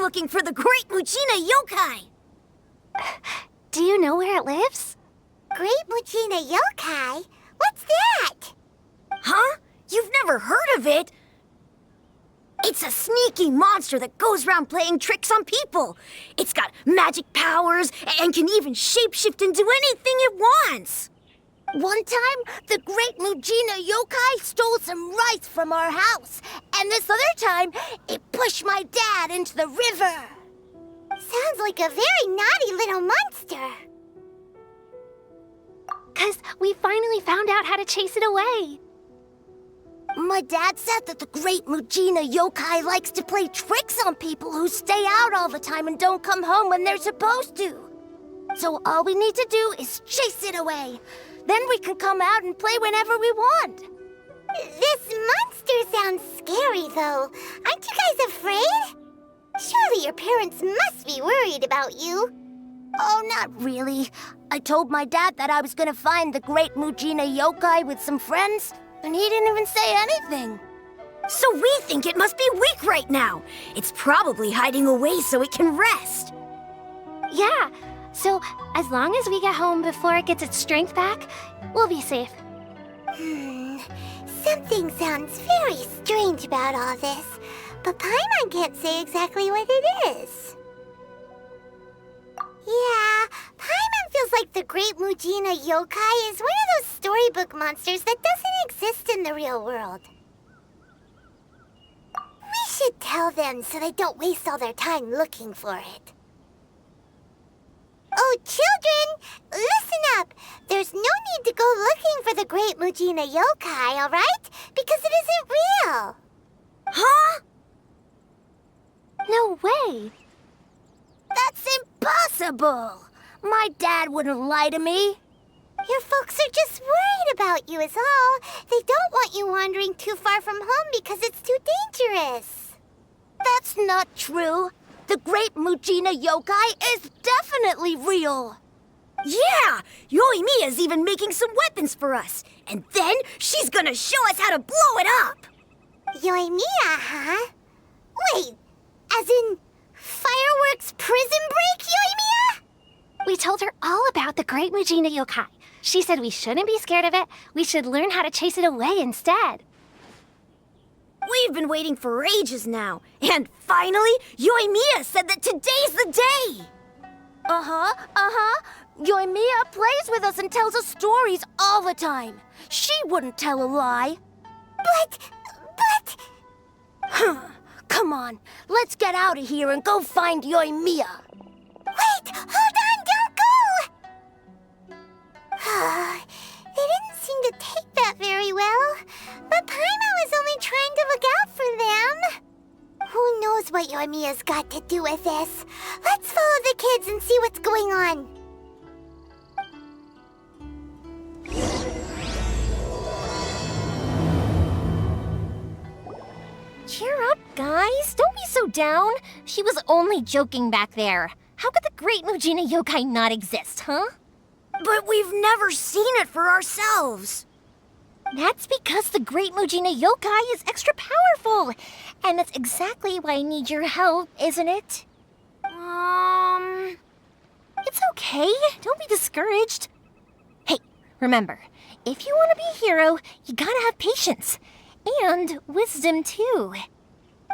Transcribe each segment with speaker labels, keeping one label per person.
Speaker 1: looking for the Great Mujina Yokai.
Speaker 2: Do you know where it lives?
Speaker 3: Great Mujina Yokai? What's that?
Speaker 1: Huh? You've never heard of it? It's a sneaky monster that goes around playing tricks on people. It's got magic powers and can even shapeshift into anything it wants.
Speaker 3: One time, the Great Mujina Yokai stole some rice from our house. And this other time, it pushed my dad into the river. Sounds like a very naughty little monster.
Speaker 2: 'Cause we finally found out how to chase it away.
Speaker 3: My dad said that the Great Mujina Yokai likes to play tricks on people who stay out all the time and don't come home when they're supposed to. So all we need to do is chase it away. Then we can come out and play whenever we want. This monster sounds scary, though. Aren't you guys afraid? Surely your parents must be worried about you. Oh, not really. I told my dad that I was gonna find the Great Mujina Yokai with some friends, and he didn't even say anything.
Speaker 1: So we think it must be weak right now. It's probably hiding away so it can rest.
Speaker 2: Yeah, so as long as we get home before it gets its strength back, we'll be safe.
Speaker 3: Something sounds very strange about all this, but Paimon can't say exactly what it is. Yeah, Paimon feels like the Great Mujina Yokai is one of those storybook monsters that doesn't exist in the real world. We should tell them so they don't waste all their time looking for it. Oh, children, listen up. There's no need to go looking for the Great Mujina Yokai, all right? Because it isn't real.
Speaker 1: Huh?
Speaker 2: No way!
Speaker 3: That's impossible! My dad wouldn't lie to me. Your folks are just worried about you is all. They don't want you wandering too far from home because it's too dangerous. That's not true. The Great Mujina Yokai is definitely real.
Speaker 1: Yeah! Yoimiya's even making some weapons for us. And then she's gonna show us how to blow it up!
Speaker 3: Yoimiya, huh? Wait, as in fireworks prison break, Yoimiya?
Speaker 2: We told her all about the Great Mujina Yokai. She said we shouldn't be scared of it. We should learn how to chase it away instead.
Speaker 1: We've been waiting for ages now. And finally, Yoimiya said that today's the day!
Speaker 3: Yoimiya plays with us and tells us stories all the time. She wouldn't tell a lie. But... Come on, let's get out of here and go find Yoimiya. Wait, hold on, don't go! They didn't seem to take that very well. But Paimon was only trying to look out for them. Who knows what Yoimiya's got to do with this? Let's follow the kids and see what's going on.
Speaker 2: Cheer up, guys. Don't be so down. She was only joking back there. How could the Great Mujina Yokai not exist, huh?
Speaker 1: But we've never seen it for ourselves.
Speaker 2: That's because the Great Mujina Yokai is extra powerful. And that's exactly why I need your help, isn't it? It's okay. Don't be discouraged. Hey, remember, if you want to be a hero, you gotta have patience. And wisdom, too.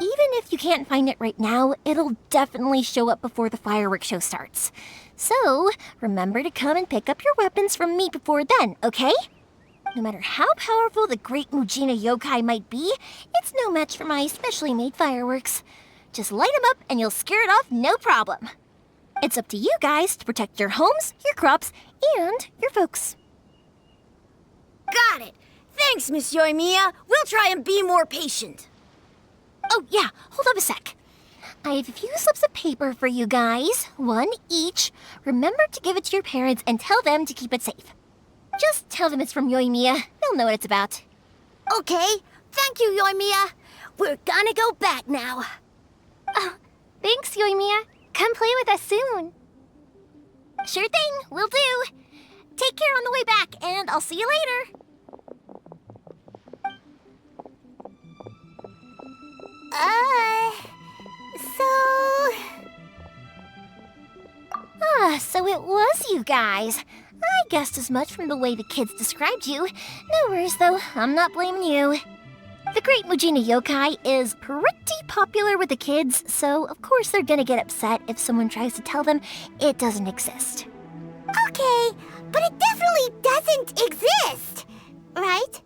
Speaker 2: Even if you can't find it right now, it'll definitely show up before the fireworks show starts. So, remember to come and pick up your weapons from me before then, okay? No matter how powerful the Great Mujina Yokai might be, it's no match for my specially made fireworks. Just light them up and you'll scare it off no problem. It's up to you guys to protect your homes, your crops, and your folks.
Speaker 1: Got it. Thanks, Miss Yoimiya. We'll try and be more patient.
Speaker 2: Oh, yeah, hold up a sec. I have a few slips of paper for you guys, one each. Remember to give it to your parents and tell them to keep it safe. Just tell them it's from Yoimiya. They'll know what it's about.
Speaker 3: Okay, thank you, Yoimiya. We're gonna go back now.
Speaker 2: Oh, thanks, Yoimiya. Come play with us soon. Sure thing, will do. Take care on the way back, and I'll see you later.
Speaker 3: So...
Speaker 2: So it was you guys. I guessed as much from the way the kids described you. No worries, though. I'm not blaming you. The Great Mujina Yokai is pretty popular with the kids, so of course they're gonna get upset if someone tries to tell them it doesn't exist.
Speaker 3: Okay, but it definitely doesn't exist, right?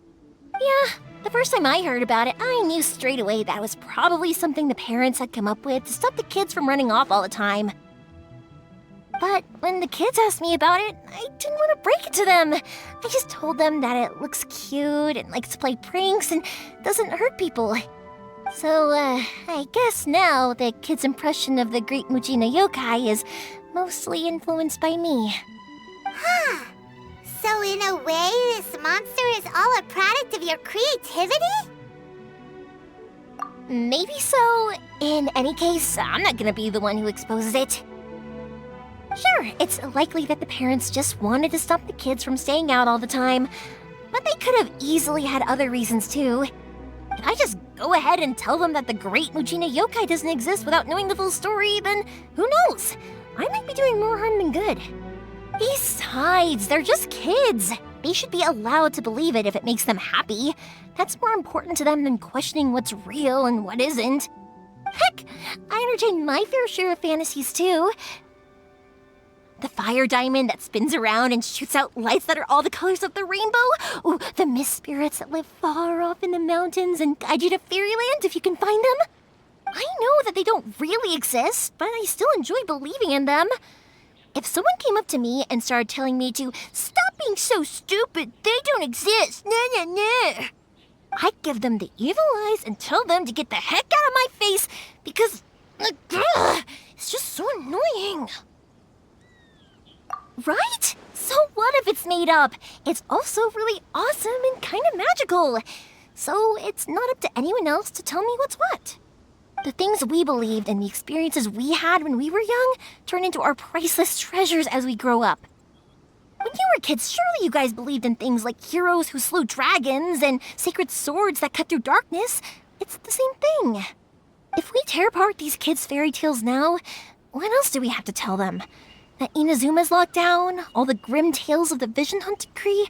Speaker 2: Yeah, the first time I heard about it, I knew straight away that was probably something the parents had come up with to stop the kids from running off all the time. But when the kids asked me about it, I didn't want to break it to them. I just told them that it looks cute and likes to play pranks and doesn't hurt people. So, I guess now the kids' impression of the Great Mujina Yokai is mostly influenced by me.
Speaker 3: Huh. So in a way, this monster is all a product of your creativity?
Speaker 2: Maybe so. In any case, I'm not gonna be the one who exposes it. Sure, it's likely that the parents just wanted to stop the kids from staying out all the time, but they could have easily had other reasons too. If I just go ahead and tell them that the Great Mujina Yokai doesn't exist without knowing the full story, then who knows? I might be doing more harm than good. Besides, they're just kids. They should be allowed to believe it if it makes them happy. That's more important to them than questioning what's real and what isn't. Heck, I entertain my fair share of fantasies too. The fire diamond that spins around and shoots out lights that are all the colors of the rainbow. Ooh, the mist spirits that live far off in the mountains and guide you to fairyland if you can find them. I know that they don't really exist, but I still enjoy believing in them. If someone came up to me and started telling me to stop being so stupid, they don't exist, I'd give them the evil eyes and tell them to get the heck out of my face because it's just so annoying. Right? So what if it's made up? It's also really awesome and kind of magical. So it's not up to anyone else to tell me what's what. The things we believed and the experiences we had when we were young turn into our priceless treasures as we grow up. When you were kids, surely you guys believed in things like heroes who slew dragons and sacred swords that cut through darkness. It's the same thing. If we tear apart these kids' fairy tales now, what else do we have to tell them? That Inazuma's locked down, all the grim tales of the Vision Hunt decree?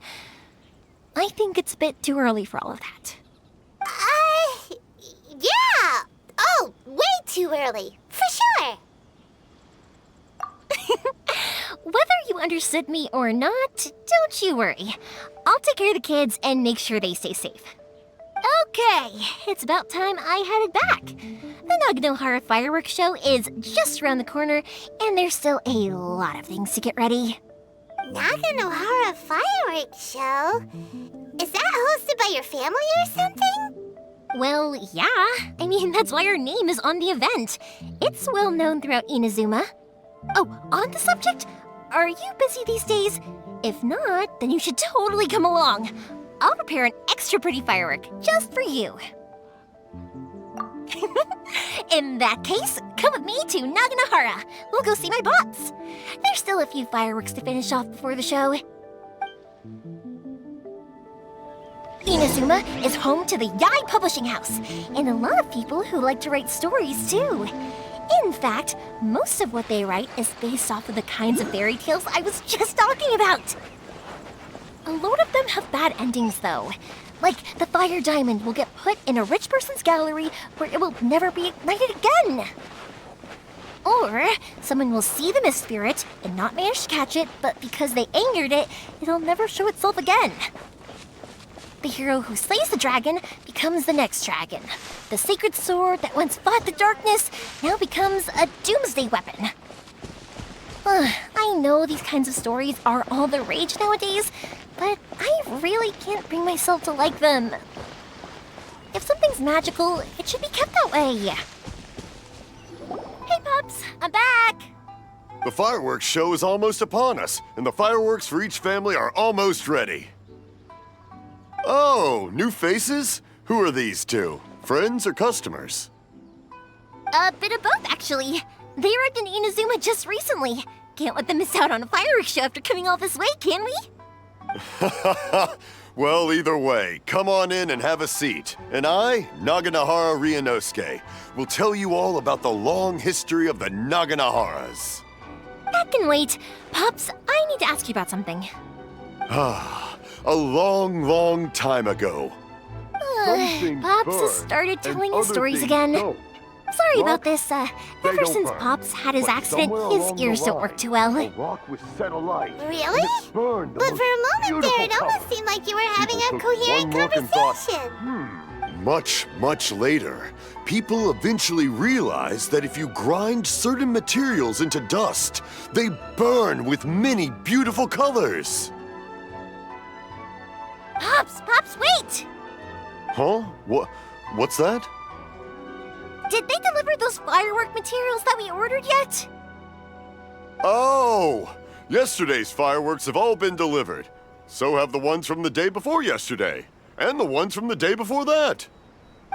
Speaker 2: I think it's a bit too early for all of that.
Speaker 3: Yeah! Oh, way too early, for sure!
Speaker 2: Whether you understood me or not, don't you worry. I'll take care of the kids and make sure they stay safe. Okay, it's about time I headed back. The Naganohara fireworks show is just around the corner, and there's still a lot of things to get ready.
Speaker 3: Naganohara fireworks show? Is that hosted by your family or something?
Speaker 2: Well, yeah. I mean, that's why our name is on the event. It's well known throughout Inazuma. Oh, on the subject, are you busy these days? If not, then you should totally come along. I'll prepare an extra pretty firework just for you. In that case, come with me to Naganohara. We'll go see my boss. There's still a few fireworks to finish off before the show. Inazuma is home to the Yai Publishing House, and a lot of people who like to write stories too. In fact, most of what they write is based off of the kinds of fairy tales I was just talking about. A lot of them have bad endings, though. Like, the fire diamond will get put in a rich person's gallery where it will never be ignited again. Or, someone will see the mist spirit and not manage to catch it, but because they angered it, it'll never show itself again. The hero who slays the dragon becomes the next dragon. The sacred sword that once fought the darkness now becomes a doomsday weapon. I know these kinds of stories are all the rage nowadays, but I really can't bring myself to like them. If something's magical, it should be kept that way. Hey, Pups, I'm back!
Speaker 4: The fireworks show is almost upon us, and the fireworks for each family are almost ready. Oh, new faces? Who are these two? Friends or customers?
Speaker 2: A bit of both, actually. They arrived in Inazuma just recently. Can't let them miss out on a fireworks show after coming all this way, can we?
Speaker 4: Well, either way, come on in and have a seat. And I, Naganohara Ryunosuke, will tell you all about the long history of the Naganoharas.
Speaker 2: That that can wait. Pops, I need to ask you about something.
Speaker 4: Ah, a long, long time ago.
Speaker 2: Pops has started telling his stories again. Sorry about this. Ever since Pops had his accident, his ears don't work too well.
Speaker 4: rock was set alight.
Speaker 3: Really? But for a moment there, it almost seemed like you were having a coherent conversation.
Speaker 4: Much, much later, people eventually realized that if you grind certain materials into dust, they burn with many beautiful colors.
Speaker 2: Pops, wait!
Speaker 4: Huh? What's that?
Speaker 2: Did they deliver those firework materials that we ordered yet?
Speaker 4: Oh! Yesterday's fireworks have all been delivered. So have the ones from the day before yesterday. And the ones from the day before that.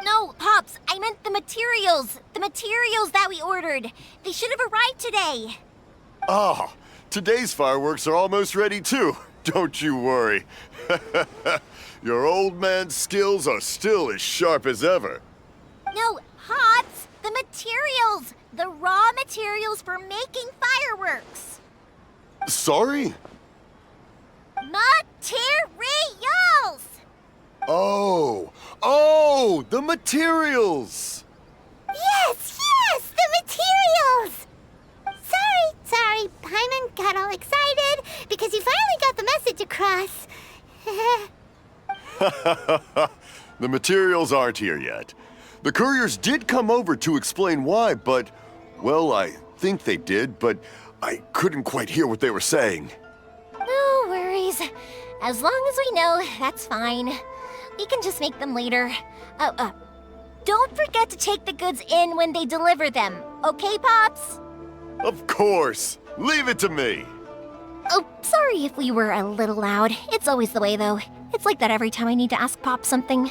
Speaker 2: No, Pops, I meant the materials. The materials that we ordered. They should have arrived today.
Speaker 4: Ah, today's fireworks are almost ready too. Don't you worry. Your old man's skills are still as sharp as ever.
Speaker 2: No, Pops, the materials. The raw materials for making fireworks.
Speaker 4: Sorry?
Speaker 2: Materials!
Speaker 4: Oh, the materials!
Speaker 3: Yes, the materials! Sorry, Paimon got all excited because you finally got the message across.
Speaker 4: The materials aren't here yet. The couriers did come over to explain why, but, well, I think they did, but I couldn't quite hear what they were saying.
Speaker 2: No worries. As long as we know, that's fine. We can just make them later. Don't forget to take the goods in when they deliver them, okay, Pops?
Speaker 4: Of course! Leave it to me!
Speaker 2: Oh, sorry if we were a little loud. It's always the way, though. It's like that every time I need to ask Pop something.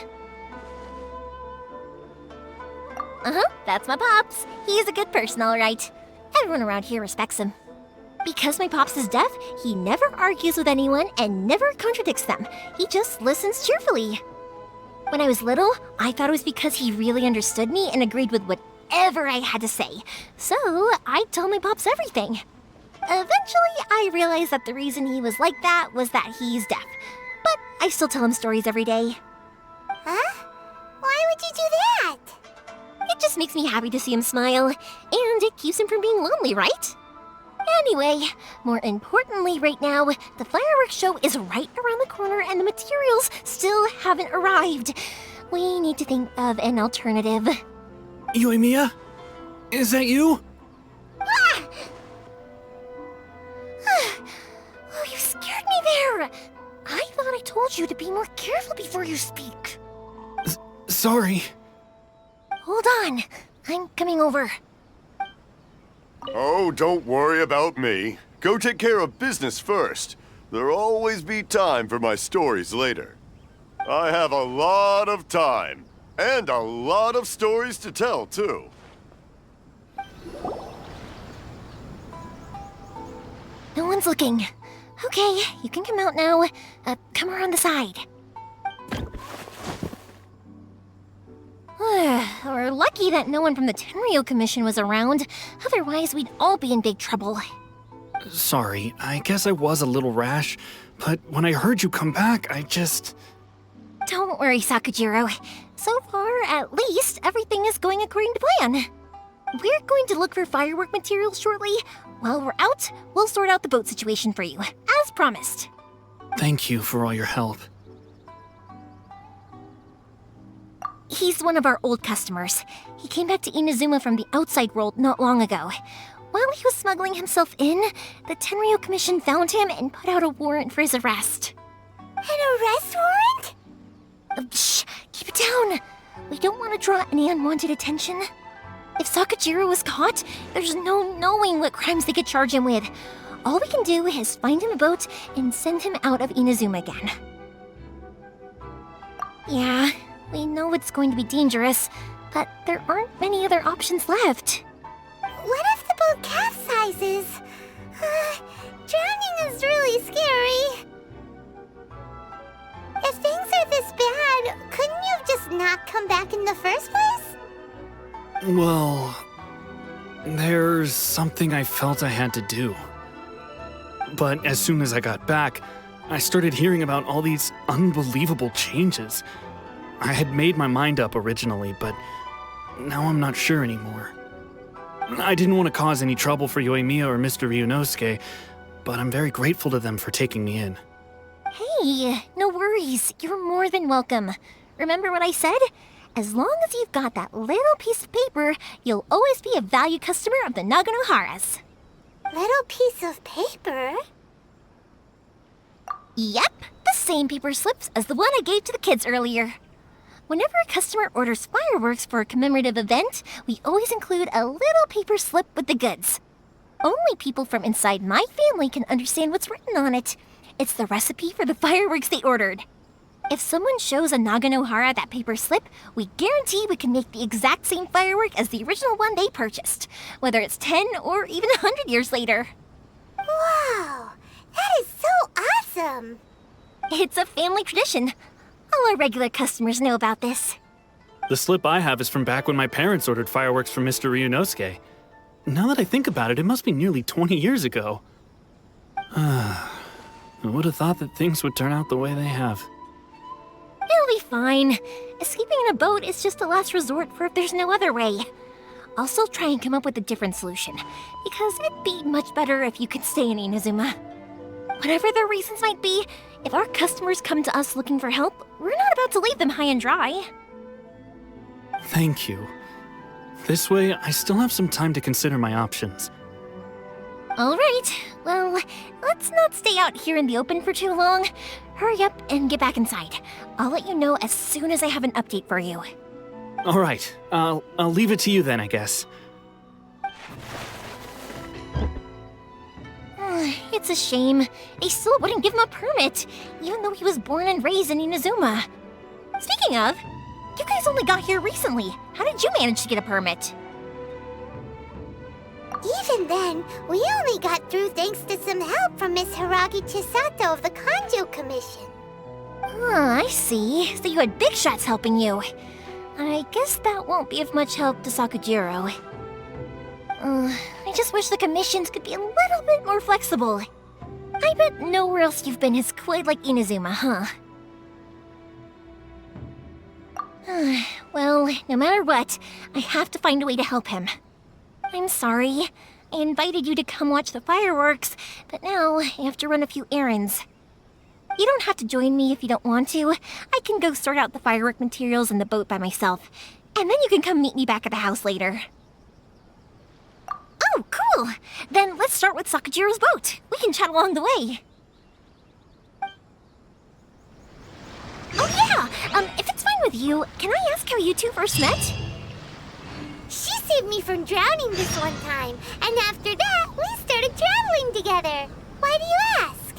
Speaker 2: That's my Pops. He's a good person, all right. Everyone around here respects him. Because my Pops is deaf, he never argues with anyone and never contradicts them. He just listens cheerfully. When I was little, I thought it was because he really understood me and agreed with whatever I had to say. So I'd tell my Pops everything. Eventually, I realized that the reason he was like that was that he's deaf. But I still tell him stories every day.
Speaker 3: Huh? Why would you do that?
Speaker 2: It just makes me happy to see him smile, and it keeps him from being lonely, right? Anyway, more importantly right now, the fireworks show is right around the corner and the materials still haven't arrived. We need to think of an alternative.
Speaker 5: Yoimiya? Is that you?
Speaker 2: Ah! Oh, you scared me there! I thought I told you to be more careful before you speak.
Speaker 5: Sorry.
Speaker 2: Hold on, I'm coming over.
Speaker 4: Oh, don't worry about me. Go take care of business first. There'll always be time for my stories later. I have a lot of time, and a lot of stories to tell, too.
Speaker 2: No one's looking. Okay, you can come out now. Come around the side. We're lucky that no one from the Tenryou Commission was around. Otherwise, we'd all be in big trouble.
Speaker 5: Sorry, I guess I was a little rash, but when I heard you come back, I just...
Speaker 2: Don't worry, Sakujiro. So far, at least, everything is going according to plan. We're going to look for firework materials shortly. While we're out, we'll sort out the boat situation for you, as promised.
Speaker 5: Thank you for all your help.
Speaker 2: He's one of our old customers. He came back to Inazuma from the outside world not long ago. While he was smuggling himself in, the Tenryou Commission found him and put out a warrant for his arrest.
Speaker 3: An arrest warrant?
Speaker 2: Shh! Keep it down! We don't want to draw any unwanted attention. If Sakujiro was caught, there's no knowing what crimes they could charge him with. All we can do is find him a boat and send him out of Inazuma again. Yeah, we know it's going to be dangerous, but there aren't many other options left.
Speaker 3: What if the boat capsizes? Drowning is really scary. If things are this bad, couldn't you have just not come back in the first place?
Speaker 5: Well, there's something I felt I had to do. But as soon as I got back, I started hearing about all these unbelievable changes. I had made my mind up originally, but now I'm not sure anymore. I didn't want to cause any trouble for Yoimiya or Mr. Ryunosuke, but I'm very grateful to them for taking me in.
Speaker 2: Hey, no worries. You're more than welcome. Remember what I said? As long as you've got that little piece of paper, you'll always be a valued customer of the Naganohara's.
Speaker 3: Little piece of paper?
Speaker 2: Yep, the same paper slips as the one I gave to the kids earlier. Whenever a customer orders fireworks for a commemorative event, we always include a little paper slip with the goods. Only people from inside my family can understand what's written on it. It's the recipe for the fireworks they ordered. If someone shows a Naganohara that paper slip, we guarantee we can make the exact same firework as the original one they purchased, whether it's 10 or even 100 years later.
Speaker 3: Wow, that is so awesome!
Speaker 2: It's a family tradition. All our regular customers know about this.
Speaker 5: The slip I have is from back when my parents ordered fireworks from Mr. Ryunosuke. Now that I think about it, it must be nearly 20 years ago. I would have thought that things would turn out the way they have.
Speaker 2: It'll be fine. Escaping in a boat is just a last resort for if there's no other way. I'll still try and come up with a different solution, because it'd be much better if you could stay in Inazuma. Whatever their reasons might be, if our customers come to us looking for help, we're not about to leave them high and dry.
Speaker 5: Thank you. This way, I still have some time to consider my options.
Speaker 2: All right, well, let's not stay out here in the open for too long. Hurry up and get back inside. I'll let you know as soon as I have an update for you.
Speaker 5: All right, I'll leave it to you then, I guess.
Speaker 2: It's a shame. They still wouldn't give him a permit, even though he was born and raised in Inazuma. Speaking of, you guys only got here recently. How did you manage to get a permit?
Speaker 3: Even then, we only got through thanks to some help from Miss Hiragi Chisato of the Kanjo Commission.
Speaker 2: I see. So you had big shots helping you. I guess that won't be of much help to Sakujiro. I just wish the commissions could be a little bit more flexible. I bet nowhere else you've been is quite like Inazuma, huh? Well, no matter what, I have to find a way to help him. I'm sorry. I invited you to come watch the fireworks, but now I have to run a few errands. You don't have to join me if you don't want to. I can go sort out the firework materials in the boat by myself, and then you can come meet me back at the house later. Oh, cool! Then let's start with Sakujiro's boat. We can chat along the way. Oh yeah! If it's fine with you, can I ask how you two first met?
Speaker 3: She saved me from drowning this one time, and after that, we started traveling together. Why do you ask?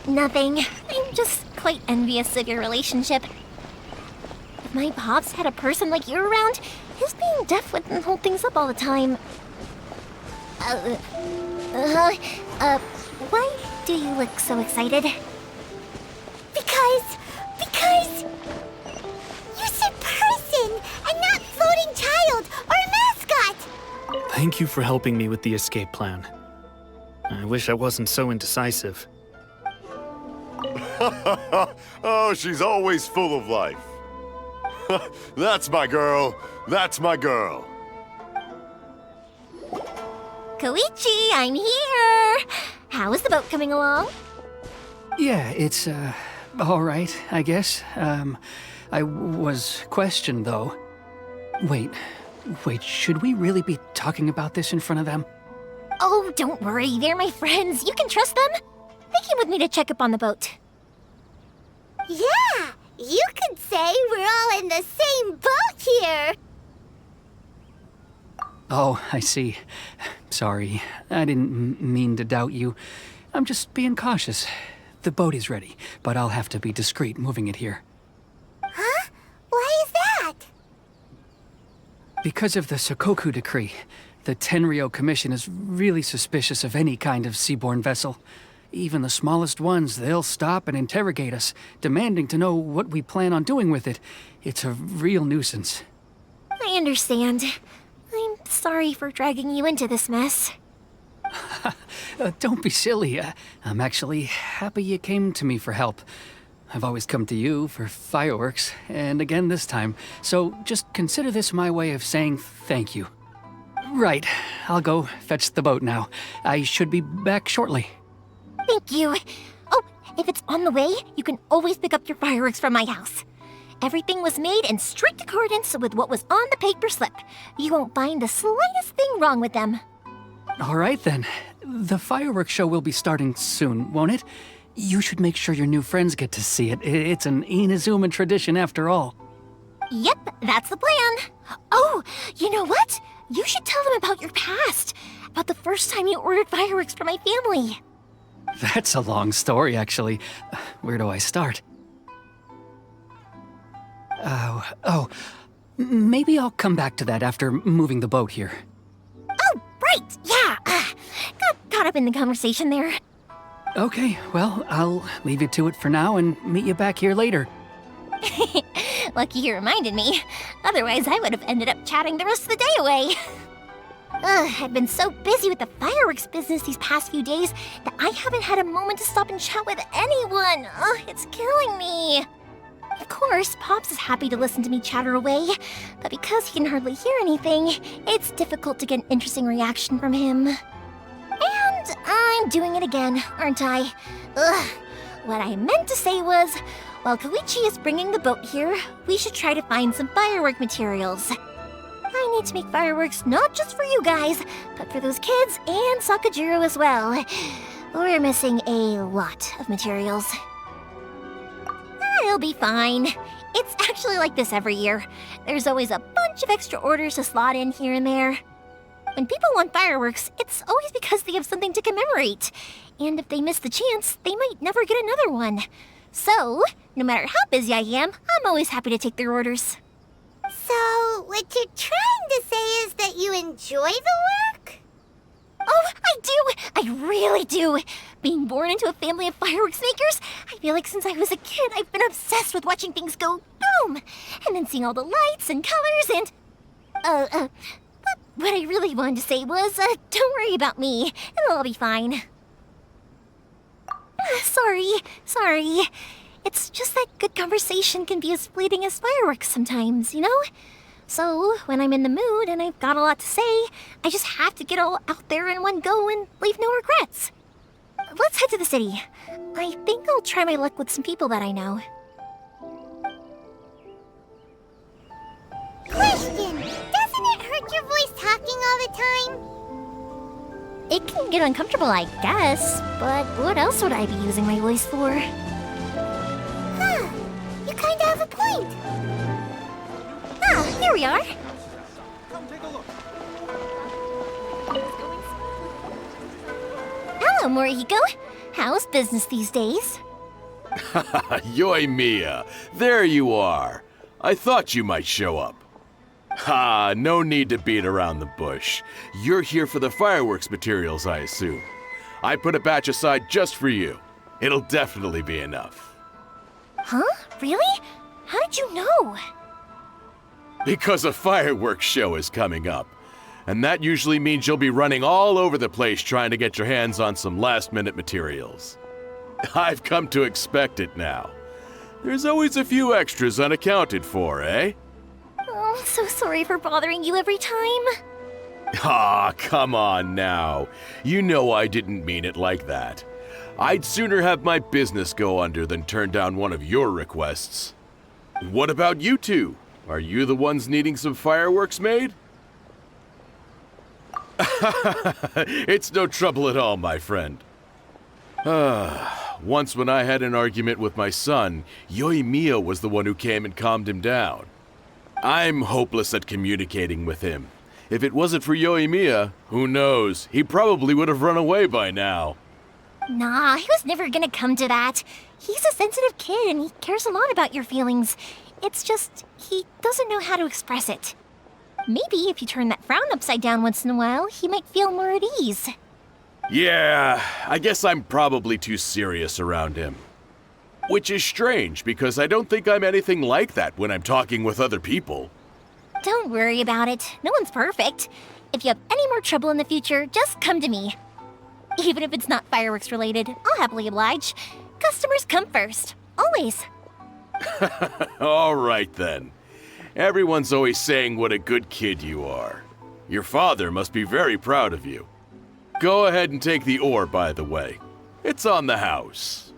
Speaker 2: Nothing. I'm just quite envious of your relationship. If my pops had a person like you around, his being deaf wouldn't hold things up all the time. Why do you look so excited?
Speaker 3: Because... You said person, and not floating child, or mascot!
Speaker 5: Thank you for helping me with the escape plan. I wish I wasn't so indecisive.
Speaker 4: Oh, she's always full of life. That's my girl. That's my girl.
Speaker 2: Koichi, I'm here! How is the boat coming along?
Speaker 6: Yeah, it's, all right, I guess. I was questioned, though. Wait, should we really be talking about this in front of them?
Speaker 2: Oh, don't worry, they're my friends. You can trust them. They came with me to check up on the boat.
Speaker 3: Yeah, you could say we're all in the same boat here.
Speaker 6: Oh, I see. Sorry, I didn't mean to doubt you. I'm just being cautious. The boat is ready, but I'll have to be discreet moving it here.
Speaker 3: Huh? Why is that?
Speaker 6: Because of the Sokoku decree, the Tenryou Commission is really suspicious of any kind of seaborne vessel. Even the smallest ones, they'll stop and interrogate us, demanding to know what we plan on doing with it. It's a real nuisance.
Speaker 2: I understand. I'm sorry for dragging you into this mess.
Speaker 6: Don't be silly. I'm actually happy you came to me for help. I've always come to you for fireworks, and again this time. So just consider this my way of saying thank you. Right, I'll go fetch the boat now. I should be back shortly.
Speaker 2: Thank you. Oh, if it's on the way, you can always pick up your fireworks from my house. Everything was made in strict accordance with what was on the paper slip. You won't find the slightest thing wrong with them.
Speaker 6: All right then. The fireworks show will be starting soon, won't it? You should make sure your new friends get to see it. It's an Inazuma tradition after all.
Speaker 2: Yep, that's the plan. Oh, you know what? You should tell them about your past. About the first time you ordered fireworks for my family.
Speaker 6: That's a long story, actually. Where do I start? Maybe I'll come back to that after moving the boat here.
Speaker 2: Oh, right, yeah. Got caught up in the conversation there.
Speaker 6: Okay, well, I'll leave you to it for now and meet you back here later.
Speaker 2: Lucky you reminded me. Otherwise, I would have ended up chatting the rest of the day away. I've been so busy with the fireworks business these past few days that I haven't had a moment to stop and chat with anyone. It's killing me. Of course, Pops is happy to listen to me chatter away, but because he can hardly hear anything, it's difficult to get an interesting reaction from him. And I'm doing it again, aren't I? What I meant to say was, while Koichi is bringing the boat here, we should try to find some firework materials. I need to make fireworks not just for you guys, but for those kids and Sakajiro as well. We're missing a lot of materials. It'll be fine. It's actually like this every year. There's always a bunch of extra orders to slot in here and there. When people want fireworks, it's always because they have something to commemorate. And if they miss the chance, they might never get another one. So, no matter how busy I am, I'm always happy to take their orders.
Speaker 3: So, what you're trying to say is that you enjoy the work?
Speaker 2: Oh, I do! I really do! Being born into a family of fireworks makers, I feel like since I was a kid, I've been obsessed with watching things go boom! And then seeing all the lights and colors and... But what I really wanted to say was, don't worry about me. It'll all be fine. Sorry. It's just that good conversation can be as fleeting as fireworks sometimes, you know? So, when I'm in the mood and I've got a lot to say, I just have to get all out there in one go and leave no regrets. Let's head to the city. I think I'll try my luck with some people that I know.
Speaker 3: Question! Doesn't it hurt your voice talking all the time?
Speaker 2: It can get uncomfortable, I guess, but what else would I be using my voice for?
Speaker 3: Huh. You kinda have a point.
Speaker 2: Ah, here we are.
Speaker 7: Come take a look.
Speaker 2: Hello, Morihiko. How's business these days?
Speaker 8: Yoimiya, there you are. I thought you might show up. Ha, no need to beat around the bush. You're here for the fireworks materials, I assume. I put a batch aside just for you. It'll definitely be enough.
Speaker 2: Huh? Really? How did you know?
Speaker 8: Because a fireworks show is coming up. And that usually means you'll be running all over the place trying to get your hands on some last-minute materials. I've come to expect it now. There's always a few extras unaccounted for, eh?
Speaker 2: Oh, I'm so sorry for bothering you every time.
Speaker 8: Ah, come on now. You know I didn't mean it like that. I'd sooner have my business go under than turn down one of your requests. What about you two? Are you the ones needing some fireworks made? It's no trouble at all, my friend. Once when I had an argument with my son, Yoimiya was the one who came and calmed him down. I'm hopeless at communicating with him. If it wasn't for Yoimiya, who knows, he probably would have run away by now.
Speaker 2: Nah, he was never gonna come to that. He's a sensitive kid and he cares a lot about your feelings. It's just, he doesn't know how to express it. Maybe if you turn that frown upside down once in a while, he might feel more at ease.
Speaker 8: Yeah, I guess I'm probably too serious around him. Which is strange, because I don't think I'm anything like that when I'm talking with other people.
Speaker 2: Don't worry about it. No one's perfect. If you have any more trouble in the future, just come to me. Even if it's not fireworks related, I'll happily oblige. Customers come first. Always.
Speaker 8: All right then. Everyone's always saying what a good kid you are. Your father must be very proud of you. Go ahead and take the ore, by the way. It's on the house.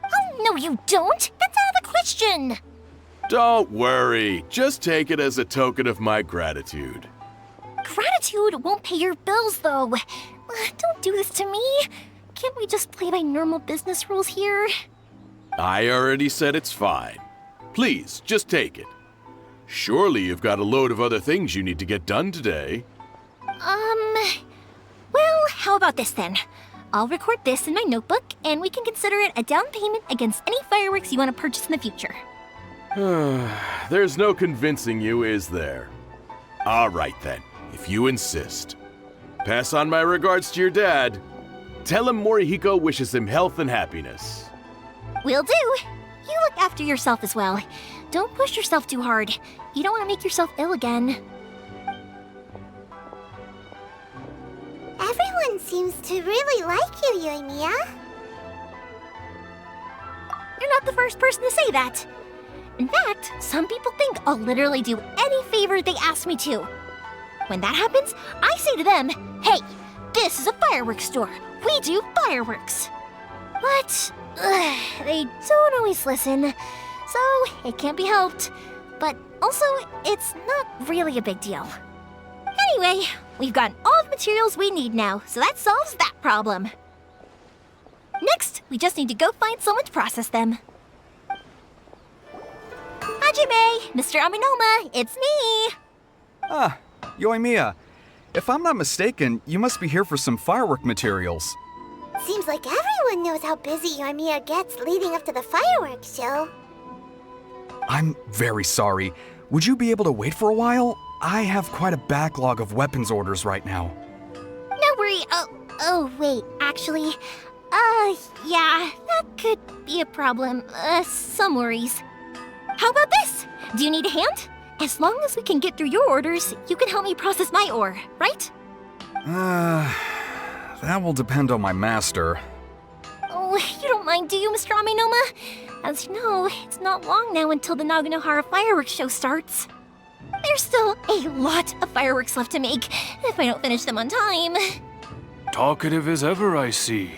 Speaker 2: Oh, no you don't! That's out of the question!
Speaker 8: Don't worry. Just take it as a token of my gratitude.
Speaker 2: Gratitude won't pay your bills, though. Don't do this to me. Can't we just play by normal business rules here?
Speaker 8: I already said it's fine. Please, just take it. Surely you've got a load of other things you need to get done today.
Speaker 2: Well, how about this then? I'll record this in my notebook, and we can consider it a down payment against any fireworks you want to purchase in the future.
Speaker 8: There's no convincing you, is there? All right then, if you insist. Pass on my regards to your dad. Tell him Morihiko wishes him health and happiness.
Speaker 2: Will do. You look after yourself as well. Don't push yourself too hard. You don't want to make yourself ill again.
Speaker 3: Everyone seems to really like you, Yoimiya.
Speaker 2: You're not the first person to say that. In fact, some people think I'll literally do any favor they ask me to. When that happens, I say to them, hey, this is a fireworks store. We do fireworks. But they don't always listen, so it can't be helped. But also, it's not really a big deal. Anyway, we've gotten all the materials we need now, so that solves that problem. Next, we just need to go find someone to process them. Hajime, Mr. Aminoma, it's me!
Speaker 7: Ah, Yoimiya. If I'm not mistaken, you must be here for some firework materials.
Speaker 3: Seems like everyone knows how busy Yoimiya gets leading up to the fireworks show.
Speaker 7: I'm very sorry. Would you be able to wait for a while? I have quite a backlog of weapons orders right now.
Speaker 2: No worry. Oh, wait, actually, yeah, that could be a problem. Some worries. How about this? Do you need a hand? As long as we can get through your orders, you can help me process my ore, right?
Speaker 7: That will depend on my master.
Speaker 2: Oh, you don't mind, do you, Mr. Aminoma? As you know, it's not long now until the Naganohara fireworks show starts. There's still a lot of fireworks left to make, if I don't finish them on time.
Speaker 9: Talkative as ever, I see,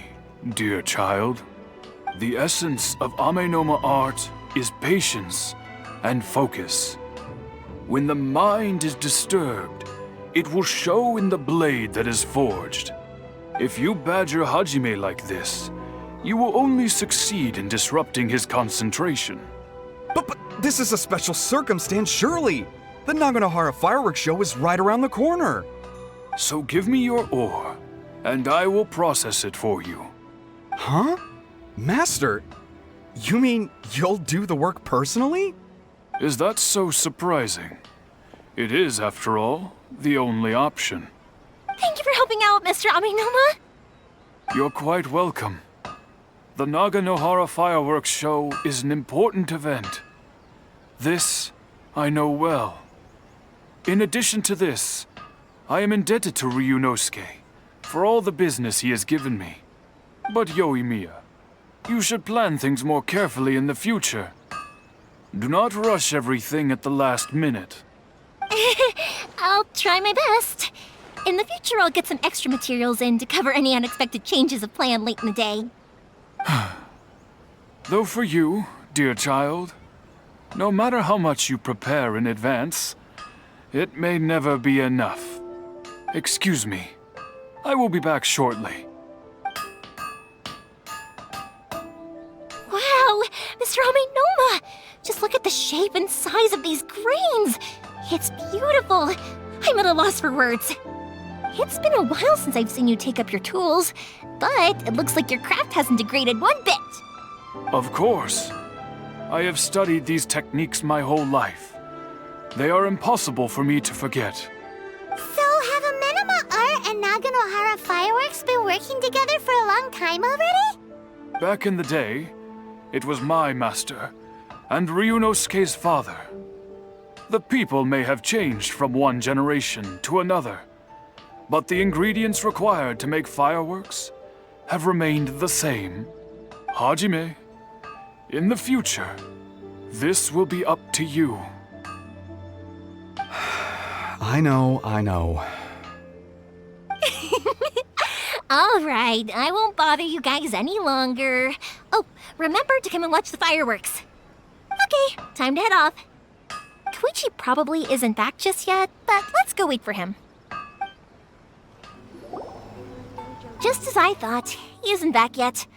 Speaker 9: dear child. The essence of Amenoma art is patience and focus. When the mind is disturbed, it will show in the blade that is forged. If you badger Hajime like this, you will only succeed in disrupting his concentration.
Speaker 7: But this is a special circumstance, surely. The Naganohara fireworks show is right around the corner.
Speaker 9: So give me your ore, and I will process it for you.
Speaker 7: Huh? Master, you mean you'll do the work personally?
Speaker 9: Is that so surprising? It is, after all, the only option.
Speaker 2: Thank you for helping out, Mr. Aminoma.
Speaker 9: You're quite welcome. The Naganohara fireworks show is an important event. This I know well. In addition to this, I am indebted to Ryunosuke for all the business he has given me. But Yoimiya, you should plan things more carefully in the future. Do not rush everything at the last minute.
Speaker 2: I'll try my best. In the future, I'll get some extra materials in to cover any unexpected changes of plan late in the day.
Speaker 9: Though for you, dear child, no matter how much you prepare in advance, it may never be enough. Excuse me. I will be back shortly.
Speaker 2: Wow, Mr. Aminoma! Just look at the shape and size of these grains! It's beautiful! I'm at a loss for words. It's been a while since I've seen you take up your tools, but it looks like your craft hasn't degraded one bit.
Speaker 9: Of course. I have studied these techniques my whole life. They are impossible for me to forget.
Speaker 3: So have Amenoma Art and Naganohara Fireworks been working together for a long time already?
Speaker 9: Back in the day, it was my master, and Ryunosuke's father. The people may have changed from one generation to another, but the ingredients required to make fireworks have remained the same. Hajime, in the future, this will be up to you.
Speaker 7: I know.
Speaker 2: All right, I won't bother you guys any longer. Oh, remember to come and watch the fireworks. Okay, time to head off. Koichi probably isn't back just yet, but let's go wait for him. Just as I thought, he isn't back yet.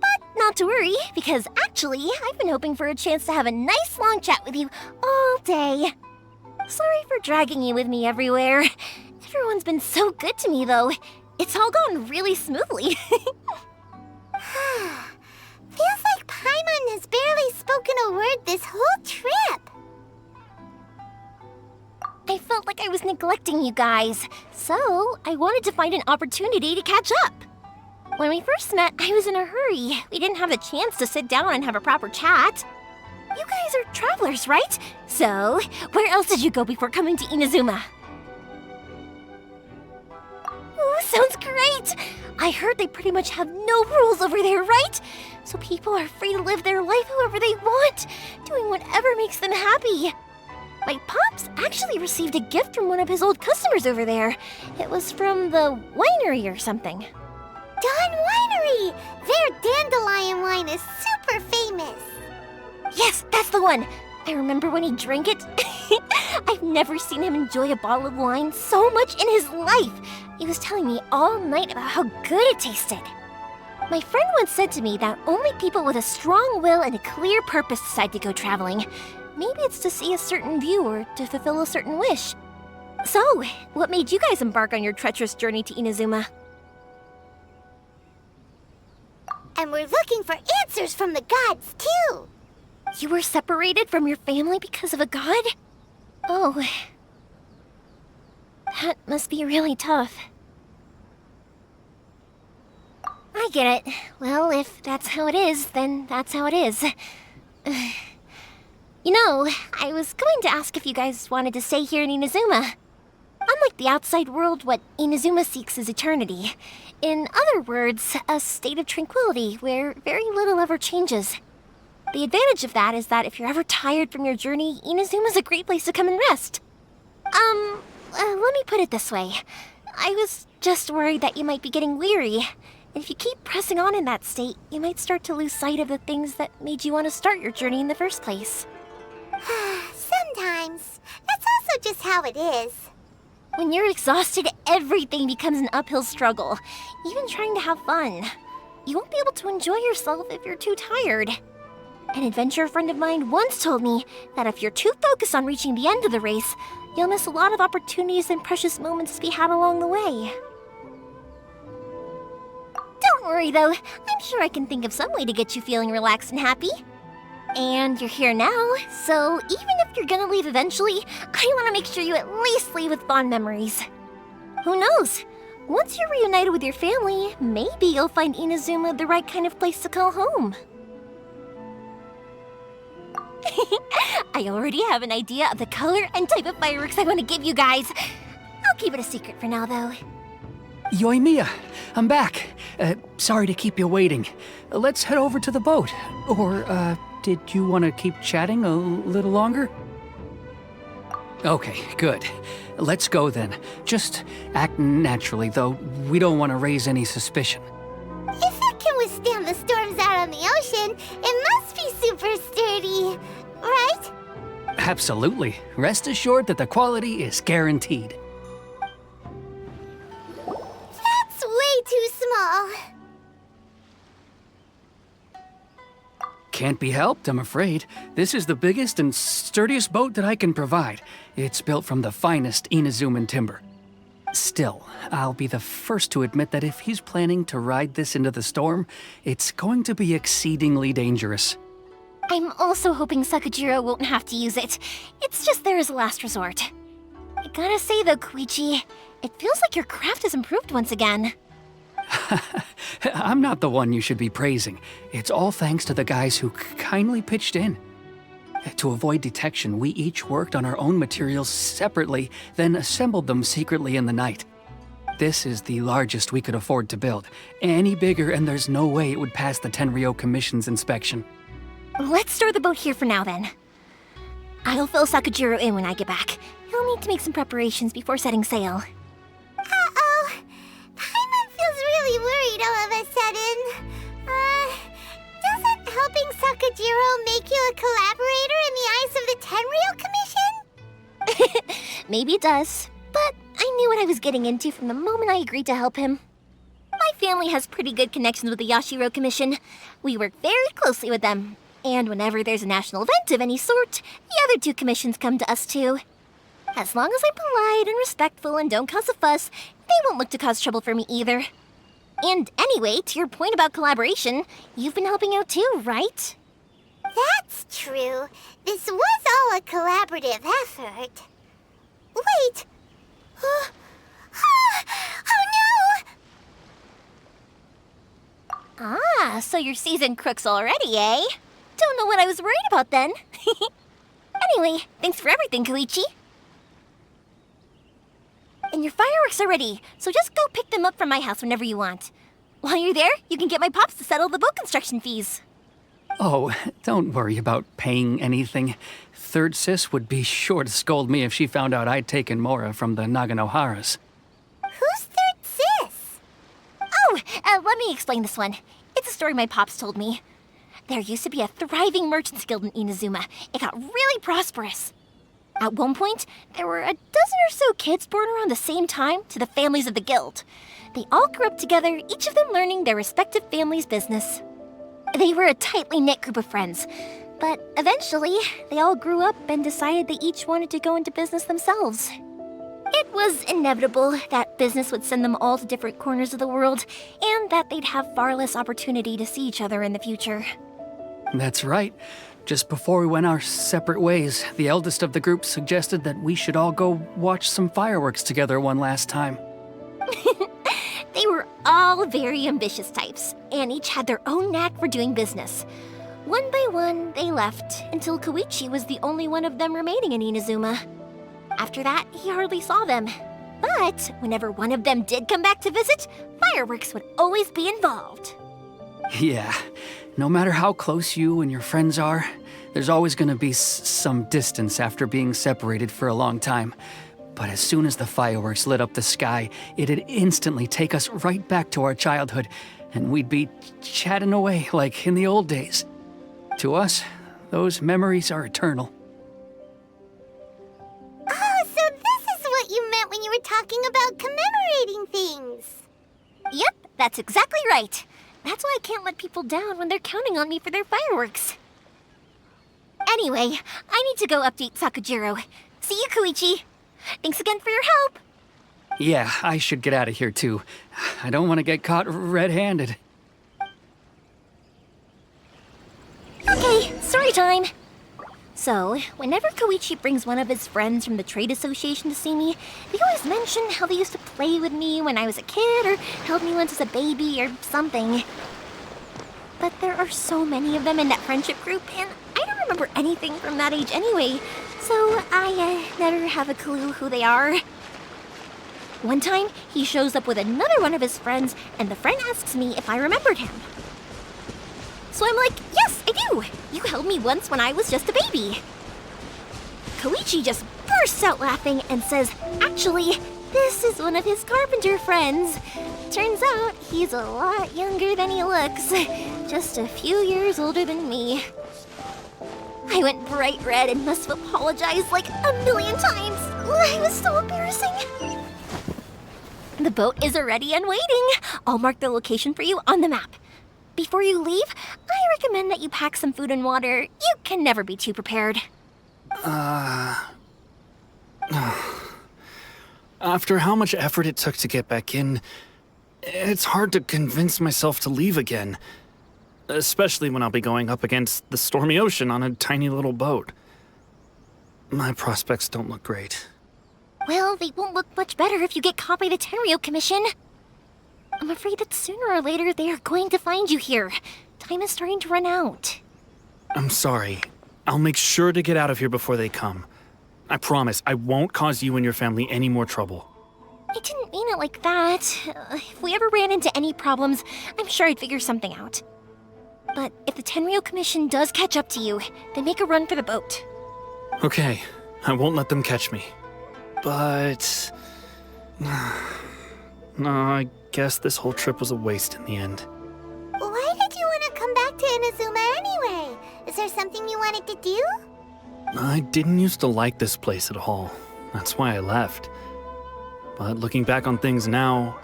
Speaker 2: But not to worry, because actually, I've been hoping for a chance to have a nice long chat with you all day. Sorry for dragging you with me everywhere. Everyone's been so good to me, though. It's all gone really smoothly.
Speaker 3: Feels like Paimon has barely spoken a word this whole trip.
Speaker 2: I felt like I was neglecting you guys, so I wanted to find an opportunity to catch up. When we first met, I was in a hurry. We didn't have a chance to sit down and have a proper chat. You guys are travelers, right? So, where else did you go before coming to Inazuma? Ooh, sounds great! I heard they pretty much have no rules over there, right? So people are free to live their life however they want, doing whatever makes them happy. My pops actually received a gift from one of his old customers over there. It was from the winery or something.
Speaker 3: Dawn Winery! Their dandelion wine is super famous.
Speaker 2: Yes, that's the one! I remember when he drank it. I've never seen him enjoy a bottle of wine so much in his life. He was telling me all night about how good it tasted. My friend once said to me that only people with a strong will and a clear purpose decide to go traveling. Maybe it's to see a certain view or to fulfill a certain wish. So, what made you guys embark on your treacherous journey to Inazuma?
Speaker 3: And we're looking for answers from the gods, too.
Speaker 2: You were separated from your family because of a god? Oh. That must be really tough. I get it. Well, if that's how it is, then that's how it is. You know, I was going to ask if you guys wanted to stay here in Inazuma. Unlike the outside world, what Inazuma seeks is eternity. In other words, a state of tranquility where very little ever changes. The advantage of that is that if you're ever tired from your journey, Inazuma's a great place to come and rest. Let me put it this way. I was just worried that you might be getting weary. And if you keep pressing on in that state, you might start to lose sight of the things that made you want to start your journey in the first place.
Speaker 3: Sometimes. That's also just how it is.
Speaker 2: When you're exhausted, everything becomes an uphill struggle, even trying to have fun. You won't be able to enjoy yourself if you're too tired. An adventurer friend of mine once told me that if you're too focused on reaching the end of the race, you'll miss a lot of opportunities and precious moments to be had along the way. Don't worry though, I'm sure I can think of some way to get you feeling relaxed and happy. And you're here now, so even if you're gonna leave eventually, I want to make sure you at least leave with fond memories. Who knows? Once you're reunited with your family, maybe you'll find Inazuma the right kind of place to call home. I already have an idea of the color and type of fireworks I want to give you guys. I'll keep it a secret for now, though.
Speaker 6: Yoimiya, I'm back. Sorry to keep you waiting. Let's head over to the boat. Or, did you want to keep chatting a little longer? Okay, good. Let's go then. Just act naturally, though we don't want to raise any suspicion.
Speaker 3: If it can withstand the storms out on the ocean, it must be super sturdy, right?
Speaker 6: Absolutely. Rest assured that the quality is guaranteed.
Speaker 3: That's way too small.
Speaker 6: Can't be helped, I'm afraid. This is the biggest and sturdiest boat that I can provide. It's built from the finest Inazuman timber. Still, I'll be the first to admit that if he's planning to ride this into the storm, it's going to be exceedingly dangerous.
Speaker 2: I'm also hoping Sakujiro won't have to use it. It's just there as a last resort. I gotta say though, Koichi, it feels like your craft has improved once again.
Speaker 6: I'm not the one you should be praising. It's all thanks to the guys who kindly pitched in. To avoid detection, we each worked on our own materials separately, then assembled them secretly in the night. This is the largest we could afford to build. Any bigger, and there's no way it would pass the Tenryou Commission's inspection.
Speaker 2: Let's store the boat here for now, then. I'll fill Sakujiro in when I get back. He'll need to make some preparations before setting sail.
Speaker 3: Uh-oh. Paimon feels really worried all of a sudden. Doesn't helping Sakujiro make you a collaborator in the eyes of the Tenryou Commission?
Speaker 2: Maybe it does, but I knew what I was getting into from the moment I agreed to help him. My family has pretty good connections with the Yashiro Commission. We work very closely with them. And whenever there's a national event of any sort, the other two commissions come to us too. As long as I'm polite and respectful and don't cause a fuss, they won't look to cause trouble for me either. And anyway, to your point about collaboration, you've been helping out too, right?
Speaker 3: That's true. This was all a collaborative effort. Wait! Oh no!
Speaker 2: Ah, so you're seasoned crooks already, eh? Don't know what I was worried about then. Anyway, thanks for everything, Koichi. And your fireworks are ready, so just go pick them up from my house whenever you want. While you're there, you can get my pops to settle the boat construction fees.
Speaker 6: Oh, don't worry about paying anything. Third Sis would be sure to scold me if she found out I'd taken Mora from the Naganoharas.
Speaker 3: Who's Third Sis?
Speaker 2: Oh, let me explain this one. It's a story my pops told me. There used to be a thriving merchants guild in Inazuma. It got really prosperous. At one point, there were a dozen or so kids born around the same time to the families of the guild. They all grew up together, each of them learning their respective family's business. They were a tightly knit group of friends, but eventually, they all grew up and decided they each wanted to go into business themselves. It was inevitable that business would send them all to different corners of the world, and that they'd have far less opportunity to see each other in the future.
Speaker 6: That's right. Just before we went our separate ways, the eldest of the group suggested that we should all go watch some fireworks together one last time.
Speaker 2: They were all very ambitious types, and each had their own knack for doing business. One by one, they left, until Koichi was the only one of them remaining in Inazuma. After that, he hardly saw them. But whenever one of them did come back to visit, fireworks would always be involved.
Speaker 6: Yeah, no matter how close you and your friends are, there's always gonna be some distance after being separated for a long time. But as soon as the fireworks lit up the sky, it'd instantly take us right back to our childhood, and we'd be chatting away like in the old days. To us, those memories are eternal.
Speaker 3: Oh, so this is what you meant when you were talking about commemorating things.
Speaker 2: Yep, that's exactly right. That's why I can't let people down when they're counting on me for their fireworks. Anyway, I need to go update Sakujiro. See you, Koichi. Thanks again for your help.
Speaker 6: Yeah, I should get out of here too. I don't want to get caught red-handed.
Speaker 2: Okay, story time. So, whenever Koichi brings one of his friends from the trade association to see me, they always mention how they used to play with me when I was a kid or held me once as a baby or something. But there are so many of them in that friendship group, and I don't remember anything from that age anyway, so I never have a clue who they are. One time, he shows up with another one of his friends, and the friend asks me if I remembered him. So I'm like, yes, I do! You held me once when I was just a baby. Koichi just bursts out laughing and says, actually, this is one of his carpenter friends. Turns out he's a lot younger than he looks, just a few years older than me. I went bright red and must have apologized like a million times. It was so embarrassing. The boat is ready and waiting. I'll mark the location for you on the map. Before you leave, I recommend that you pack some food and water. You can never be too prepared.
Speaker 5: After how much effort it took to get back in, it's hard to convince myself to leave again. Especially when I'll be going up against the stormy ocean on a tiny little boat. My prospects don't look great.
Speaker 2: Well, they won't look much better if you get caught by the Tenryou Commission. I'm afraid that sooner or later they are going to find you here. Time is starting to run out.
Speaker 5: I'm sorry. I'll make sure to get out of here before they come. I promise I won't cause you and your family any more trouble.
Speaker 2: I didn't mean it like that. If we ever ran into any problems, I'm sure I'd figure something out. But if the Tenryou Commission does catch up to you, then make a run for the boat.
Speaker 5: Okay, I won't let them catch me. But... no, I guess this whole trip was a waste in the end.
Speaker 3: Why did you want to come back to Inazuma anyway? Is there something you wanted to do?
Speaker 5: I didn't used to like this place at all. That's why I left. But looking back on things now,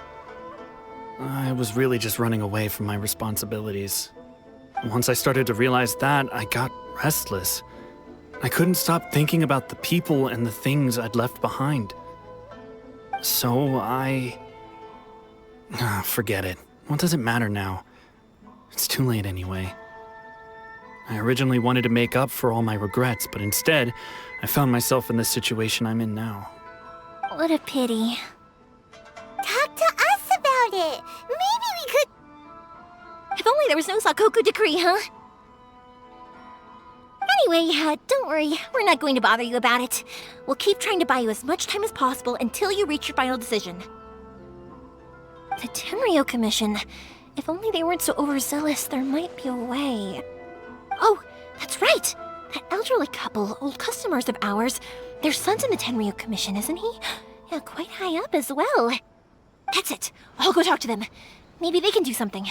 Speaker 5: I was really just running away from my responsibilities. Once I started to realize that, I got restless. I couldn't stop thinking about the people and the things I'd left behind. So forget it. What does it matter now? It's too late anyway. I originally wanted to make up for all my regrets, but instead, I found myself in the situation I'm in now.
Speaker 2: What a pity.
Speaker 3: Talk to us about it. Maybe we could...
Speaker 2: If only there was no Sakoku decree, huh? Anyway, don't worry. We're not going to bother you about it. We'll keep trying to buy you as much time as possible until you reach your final decision. The Tenryou Commission. If only they weren't so overzealous, there might be a way. Oh, that's right! That elderly couple, old customers of ours, their son's in the Tenryou Commission, isn't he? Yeah, quite high up as well. That's it. I'll go talk to them. Maybe they can do something.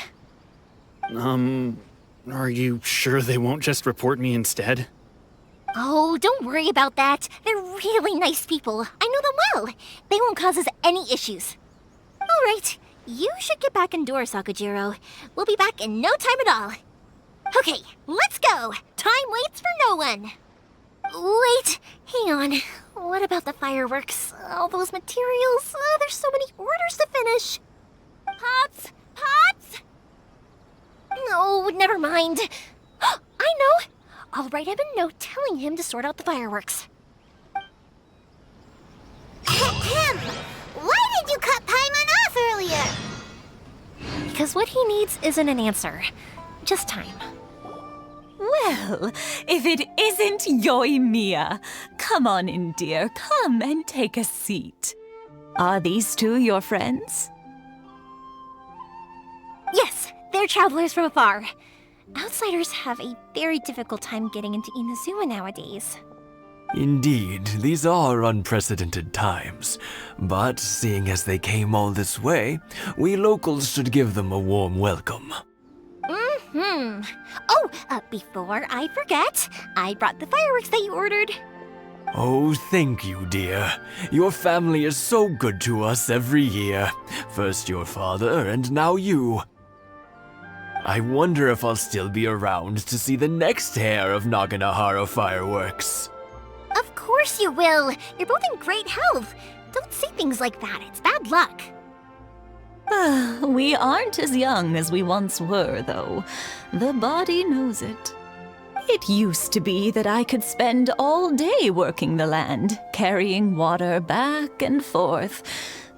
Speaker 5: Are you sure they won't just report me instead?
Speaker 2: Oh, don't worry about that. They're really nice people. I know them well. They won't cause us any issues. All right, you should get back indoors, Sakujiro. We'll be back in no time at all. Okay, let's go. Time waits for no one. Wait, hang on. What about the fireworks? All those materials? There's so many orders to finish. Pops! Pops! No, never mind. I know. I'll write him a note telling him to sort out the fireworks.
Speaker 3: Ahem! Why did you cut Paimon off earlier?
Speaker 2: Because what he needs isn't an answer, just time.
Speaker 10: Well, if it isn't Yoimiya, come on in, dear. Come and take a seat. Are these two your friends?
Speaker 2: Yes, they're travelers from afar. Outsiders have a very difficult time getting into Inazuma nowadays.
Speaker 11: Indeed, these are unprecedented times. But seeing as they came all this way, we locals should give them a warm welcome.
Speaker 2: Oh, before I forget, I brought the fireworks that you ordered.
Speaker 11: Oh, thank you, dear. Your family is so good to us every year. First your father, and now you. I wonder if I'll still be around to see the next hair of Naganohara fireworks.
Speaker 2: Of course you will. You're both in great health. Don't say things like that. It's bad luck.
Speaker 10: We aren't as young as we once were, though. The body knows it. It used to be that I could spend all day working the land, carrying water back and forth.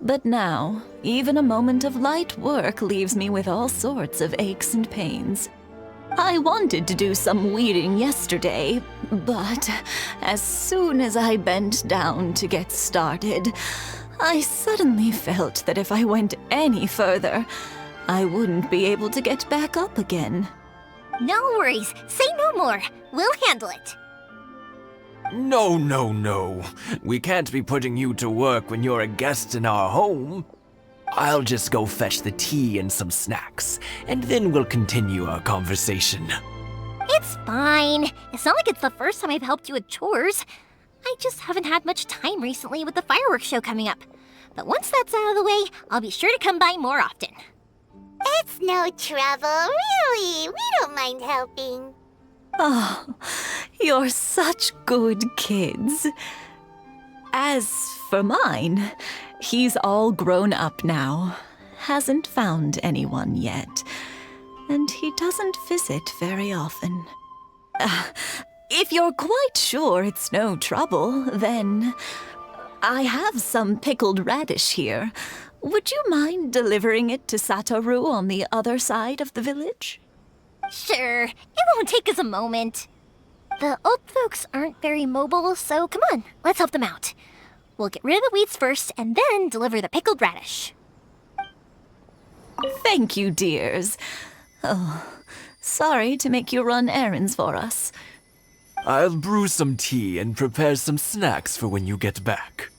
Speaker 10: But now, even a moment of light work leaves me with all sorts of aches and pains. I wanted to do some weeding yesterday, but as soon as I bent down to get started, I suddenly felt that if I went any further, I wouldn't be able to get back up again.
Speaker 2: No worries. Say no more. We'll handle it.
Speaker 11: No, no, no. We can't be putting you to work when you're a guest in our home. I'll just go fetch the tea and some snacks, and then we'll continue our conversation.
Speaker 2: It's fine. It's not like it's the first time I've helped you with chores. I just haven't had much time recently with the fireworks show coming up. But once that's out of the way, I'll be sure to come by more often.
Speaker 3: It's no trouble, really. We don't mind helping.
Speaker 10: Oh, you're such good kids. As for mine, he's all grown up now, hasn't found anyone yet, and he doesn't visit very often. If you're quite sure it's no trouble, then I have some pickled radish here. Would you mind delivering it to Satoru on the other side of the village?
Speaker 2: Sure, it won't take us a moment. The old folks aren't very mobile, so come on, let's help them out. We'll get rid of the weeds first and then deliver the pickled radish.
Speaker 10: Thank you, dears. Oh, sorry to make you run errands for us.
Speaker 11: I'll brew some tea and prepare some snacks for when you get back.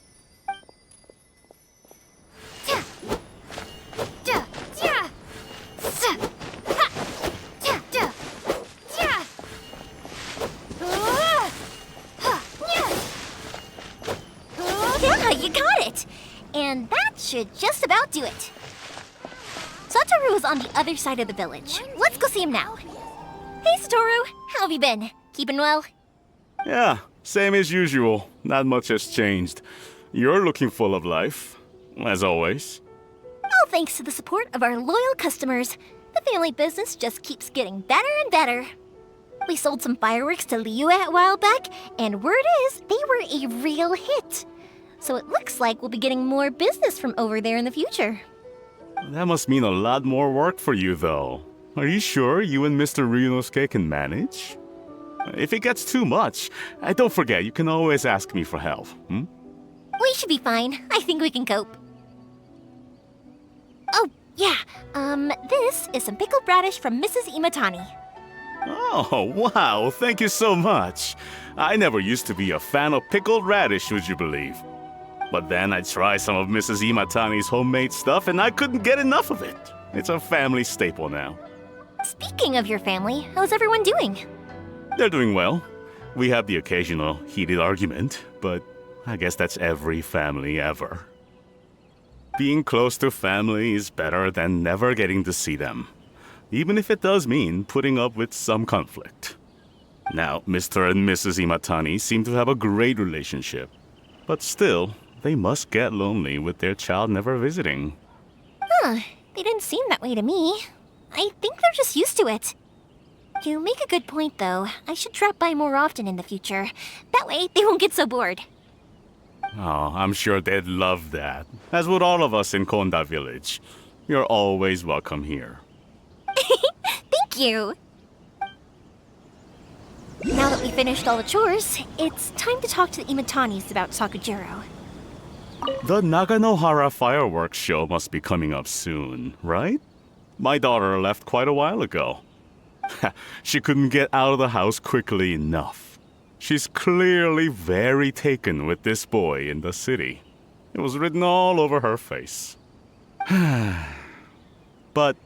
Speaker 2: Yeah, you got it! And that should just about do it. Satoru is on the other side of the village. Let's go see him now. Hey, Satoru, how have you been? Keeping well?
Speaker 12: Yeah, same as usual. Not much has changed. You're looking full of life, as always.
Speaker 2: All thanks to the support of our loyal customers, the family business just keeps getting better and better. We sold some fireworks to Liyue a while back, and word is they were a real hit. So it looks like we'll be getting more business from over there in the future.
Speaker 12: That must mean a lot more work for you, though. Are you sure you and Mr. Ryunosuke can manage? If it gets too much, don't forget, you can always ask me for help,
Speaker 2: We should be fine. I think we can cope. Oh, yeah. This is some pickled radish from Mrs. Imatani.
Speaker 12: Oh, wow, thank you so much. I never used to be a fan of pickled radish, would you believe? But then I tried some of Mrs. Imatani's homemade stuff and I couldn't get enough of it. It's a family staple now.
Speaker 2: Speaking of your family, how's everyone doing?
Speaker 12: They're doing well. We have the occasional heated argument, but I guess that's every family ever. Being close to family is better than never getting to see them, even if it does mean putting up with some conflict. Now, Mr. and Mrs. Imatani seem to have a great relationship, but still, they must get lonely with their child never visiting.
Speaker 2: Huh, they didn't seem that way to me. I think they're just used to it. You make a good point, though. I should drop by more often in the future. That way, they won't get so bored.
Speaker 12: Oh, I'm sure they'd love that, as would all of us in Konda Village. You're always welcome here.
Speaker 2: Thank you! Now that we finished all the chores, it's time to talk to the Imatanis about Sakujiro.
Speaker 12: The Naganohara fireworks show must be coming up soon, right? My daughter left quite a while ago. She couldn't get out of the house quickly enough. She's clearly very taken with this boy in the city. It was written all over her face. But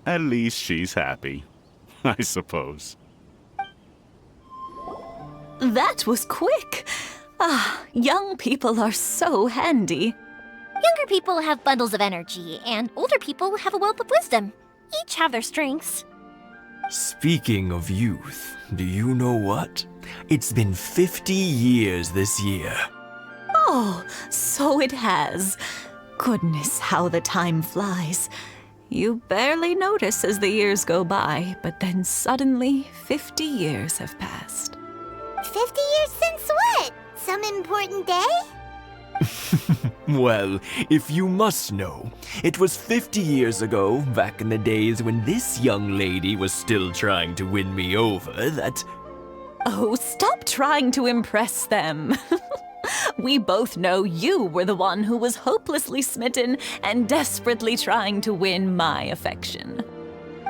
Speaker 12: at least she's happy, I suppose.
Speaker 10: That was quick. Ah, young people are so handy.
Speaker 2: Younger people have bundles of energy, and older people have a wealth of wisdom. Each have their strengths.
Speaker 11: Speaking of youth, do you know what? It's been 50 years this year.
Speaker 10: Oh, so it has. Goodness, how the time flies. You barely notice as the years go by, but then suddenly 50 years have passed.
Speaker 3: 50 years since what? Some important day?
Speaker 11: Well, if you must know, it was 50 years ago, back in the days when this young lady was still trying to win me over, that...
Speaker 10: Oh, stop trying to impress them. We both know you were the one who was hopelessly smitten and desperately trying to win my affection.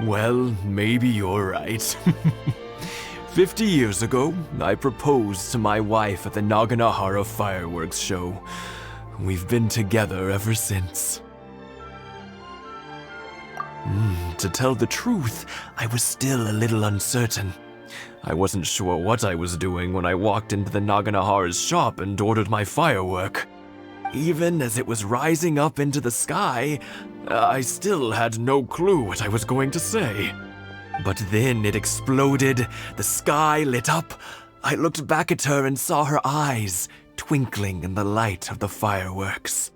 Speaker 11: Well, maybe you're right. 50 years ago, I proposed to my wife at the Naganohara fireworks show. We've been together ever since. To tell the truth, I was still a little uncertain. I wasn't sure what I was doing when I walked into the Naganohara's shop and ordered my firework. Even as it was rising up into the sky, I still had no clue what I was going to say. But then it exploded, the sky lit up. I looked back at her and saw her eyes twinkling in the light of the fireworks.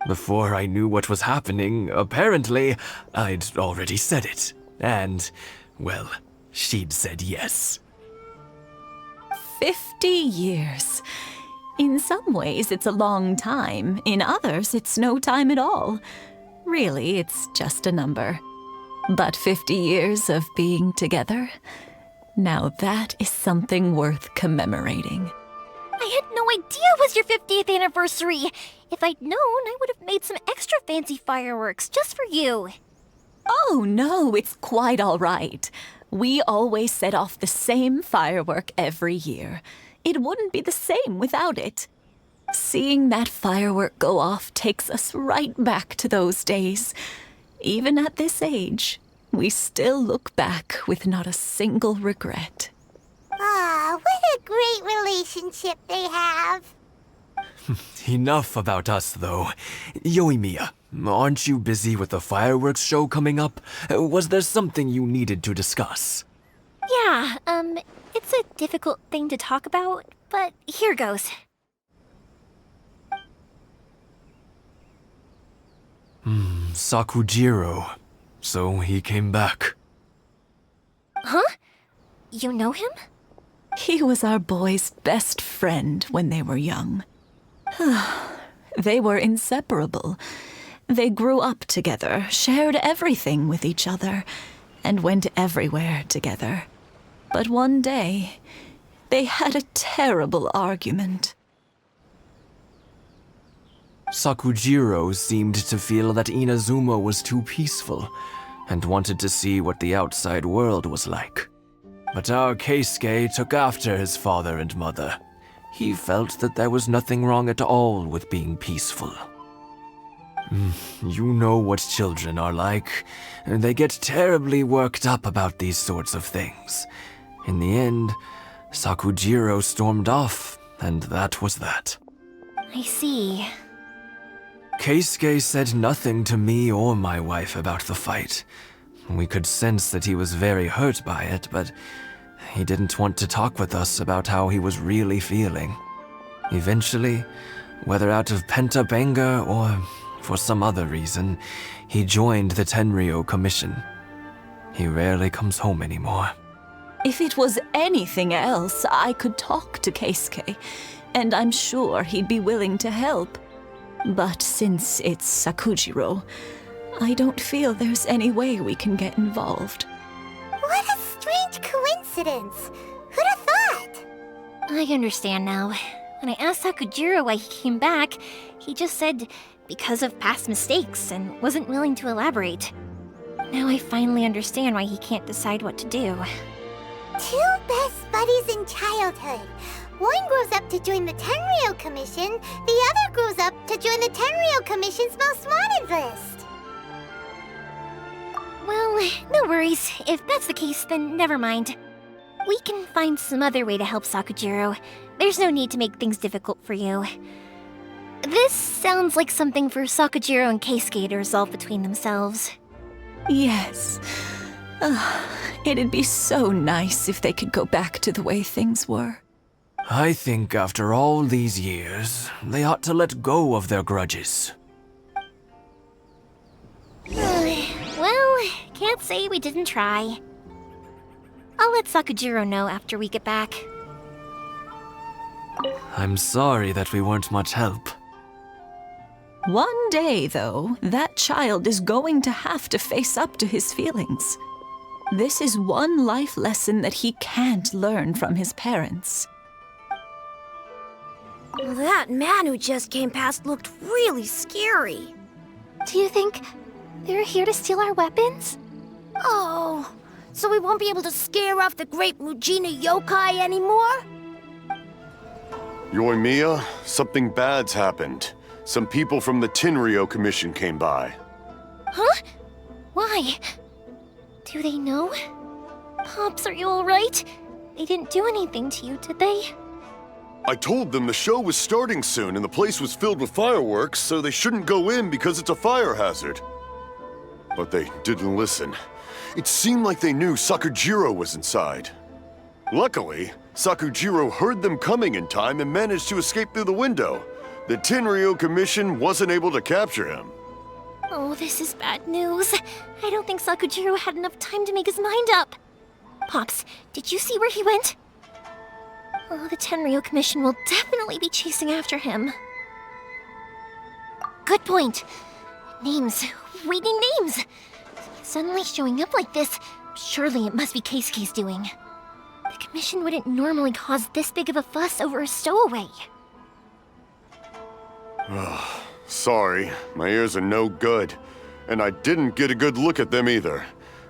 Speaker 11: Before I knew what was happening, apparently, I'd already said it. And, well, she'd said yes.
Speaker 10: 50 years. In some ways, it's a long time. In others, it's no time at all. Really, it's just a number. But 50 years of being together? Now that is something worth commemorating.
Speaker 2: I had no idea it was your 50th anniversary. If I'd known, I would have made some extra fancy fireworks just for you.
Speaker 10: Oh, no, it's quite all right. We always set off the same firework every year. It wouldn't be the same without it. Seeing that firework go off takes us right back to those days. Even at this age, we still look back with not a single regret.
Speaker 3: Ah, what a great relationship they have.
Speaker 11: Enough about us, though. Yoimiya, aren't you busy with the fireworks show coming up? Was there something you needed to discuss?
Speaker 2: Yeah, it's a difficult thing to talk about, but here goes.
Speaker 11: Sakujiro. So he came back.
Speaker 2: Huh? You know him?
Speaker 10: He was our boys' best friend when they were young. They were inseparable. They grew up together, shared everything with each other, and went everywhere together. But one day, they had a terrible argument.
Speaker 11: Sakujiro seemed to feel that Inazuma was too peaceful, and wanted to see what the outside world was like. But our Keisuke took after his father and mother. He felt that there was nothing wrong at all with being peaceful. You know what children are like. They get terribly worked up about these sorts of things. In the end, Sakujiro stormed off, and that was that.
Speaker 2: I see.
Speaker 11: Keisuke said nothing to me or my wife about the fight. We could sense that he was very hurt by it, but he didn't want to talk with us about how he was really feeling. Eventually, whether out of pent-up anger or for some other reason, he joined the Tenryou Commission. He rarely comes home anymore.
Speaker 10: If it was anything else, I could talk to Keisuke, and I'm sure he'd be willing to help. But since it's Sakujiro, I don't feel there's any way we can get involved.
Speaker 3: What a strange coincidence. Who'd have thought?
Speaker 2: I understand now. When I asked Sakujiro why he came back, he just said because of past mistakes and wasn't willing to elaborate. Now I finally understand why he can't decide what to do.
Speaker 3: Two best buddies in childhood. One grows up to join the Tenryou Commission, the other grows up to join the Tenryou Commission's most wanted list.
Speaker 2: Well, no worries. If that's the case, then never mind. We can find some other way to help Sakujiro. There's no need to make things difficult for you. This sounds like something for Sakujiro and Keisuke to resolve between themselves.
Speaker 10: Yes. It'd be so nice if they could go back to the way things were.
Speaker 11: I think after all these years, they ought to let go of their grudges.
Speaker 2: Well, can't say we didn't try. I'll let Sakujiro know after we get back.
Speaker 11: I'm sorry that we weren't much help.
Speaker 10: One day, though, that child is going to have to face up to his feelings. This is one life lesson that he can't learn from his parents.
Speaker 1: That man who just came past looked really scary.
Speaker 2: Do you think they're here to steal our weapons?
Speaker 3: Oh, so we won't be able to scare off the great Mujina yokai anymore?
Speaker 4: Yoimiya, something bad's happened. Some people from the Tenryou Commission came by.
Speaker 2: Huh? Why? Do they know? Pops, are you alright? They didn't do anything to you, did they?
Speaker 4: I told them the show was starting soon and the place was filled with fireworks, so they shouldn't go in because it's a fire hazard. But they didn't listen. It seemed like they knew Sakujiro was inside. Luckily, Sakujiro heard them coming in time and managed to escape through the window. The Tenryou Commission wasn't able to capture him.
Speaker 2: Oh, this is bad news. I don't think Sakujiro had enough time to make his mind up. Pops, did you see where he went? Oh, the Tenryou Commission will definitely be chasing after him. Good point. Names. We need names. Suddenly showing up like this, surely it must be Keisuke's doing. The Commission wouldn't normally cause this big of a fuss over a stowaway.
Speaker 4: Sorry, my ears are no good. And I didn't get a good look at them either.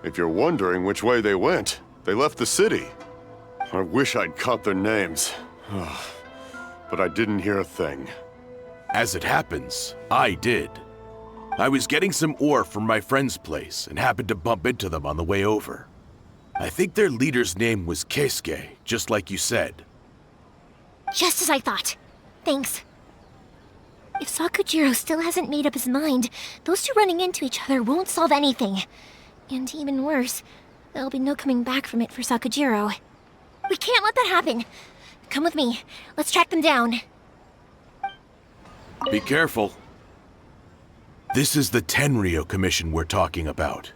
Speaker 4: If you're wondering which way they went, they left the city. I wish I'd caught their names. But I didn't hear a thing.
Speaker 8: As it happens, I did. I was getting some ore from my friend's place and happened to bump into them on the way over. I think their leader's name was Keisuke, just like you said.
Speaker 2: Just as I thought. Thanks. If Sakujiro still hasn't made up his mind, those two running into each other won't solve anything. And even worse, there'll be no coming back from it for Sakujiro. We can't let that happen. Come with me. Let's track them down.
Speaker 8: Be careful. This is the Tenryou Commission we're talking about.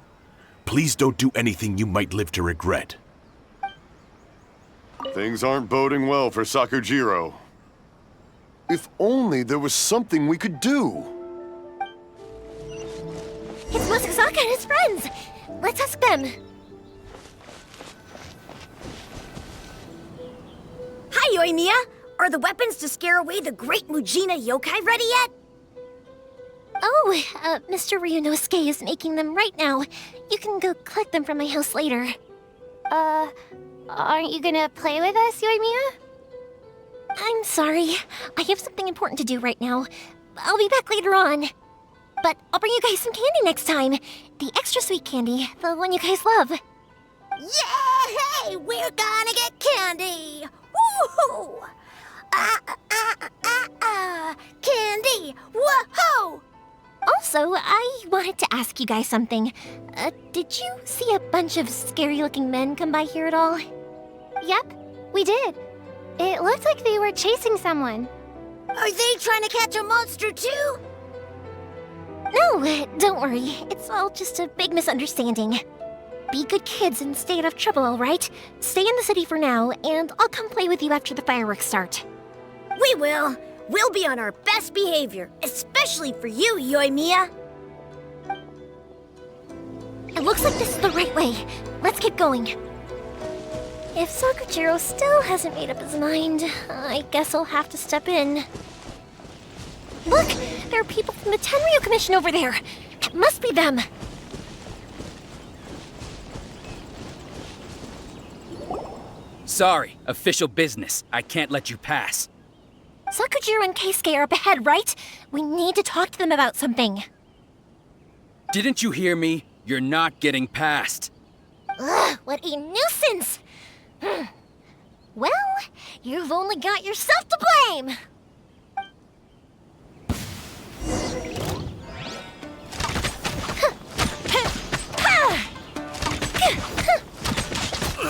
Speaker 8: Please don't do anything you might live to regret.
Speaker 4: Things aren't boding well for Sakujiro. If only there was something we could do.
Speaker 2: It's Masazaka and his friends. Let's ask them.
Speaker 1: Hi, Yoimiya! Are the weapons to scare away the great Mujina yokai ready yet?
Speaker 2: Oh, Mr. Ryunosuke is making them right now. You can go collect them from my house later.
Speaker 3: Aren't you gonna play with us, Yoimiya?
Speaker 2: I'm sorry. I have something important to do right now. I'll be back later on. But I'll bring you guys some candy next time. The extra sweet candy, the one you guys love.
Speaker 3: Yay! We're gonna get candy! Woohoo! Candy! Woohoo!
Speaker 2: Also, I wanted to ask you guys something. Did you see a bunch of scary-looking men come by here at all?
Speaker 3: Yep, we did. It looked like they were chasing someone. Are they trying to catch a monster too?
Speaker 2: No, don't worry. It's all just a big misunderstanding. Be good kids and stay out of trouble, all right? Stay in the city for now, and I'll come play with you after the fireworks start.
Speaker 1: We will. We'll be on our best behavior, especially for you, Yoimiya.
Speaker 2: It looks like this is the right way. Let's keep going. If Sakujiro still hasn't made up his mind, I guess I'll have to step in. Look! There are people from the Tenryou Commission over there! It must be them!
Speaker 13: Sorry, official business. I can't let you pass.
Speaker 2: Sakujiro and Keisuke are up ahead, right? We need to talk to them about something.
Speaker 13: Didn't you hear me? You're not getting past.
Speaker 2: Ugh, what a nuisance! Well, you've only got yourself to blame!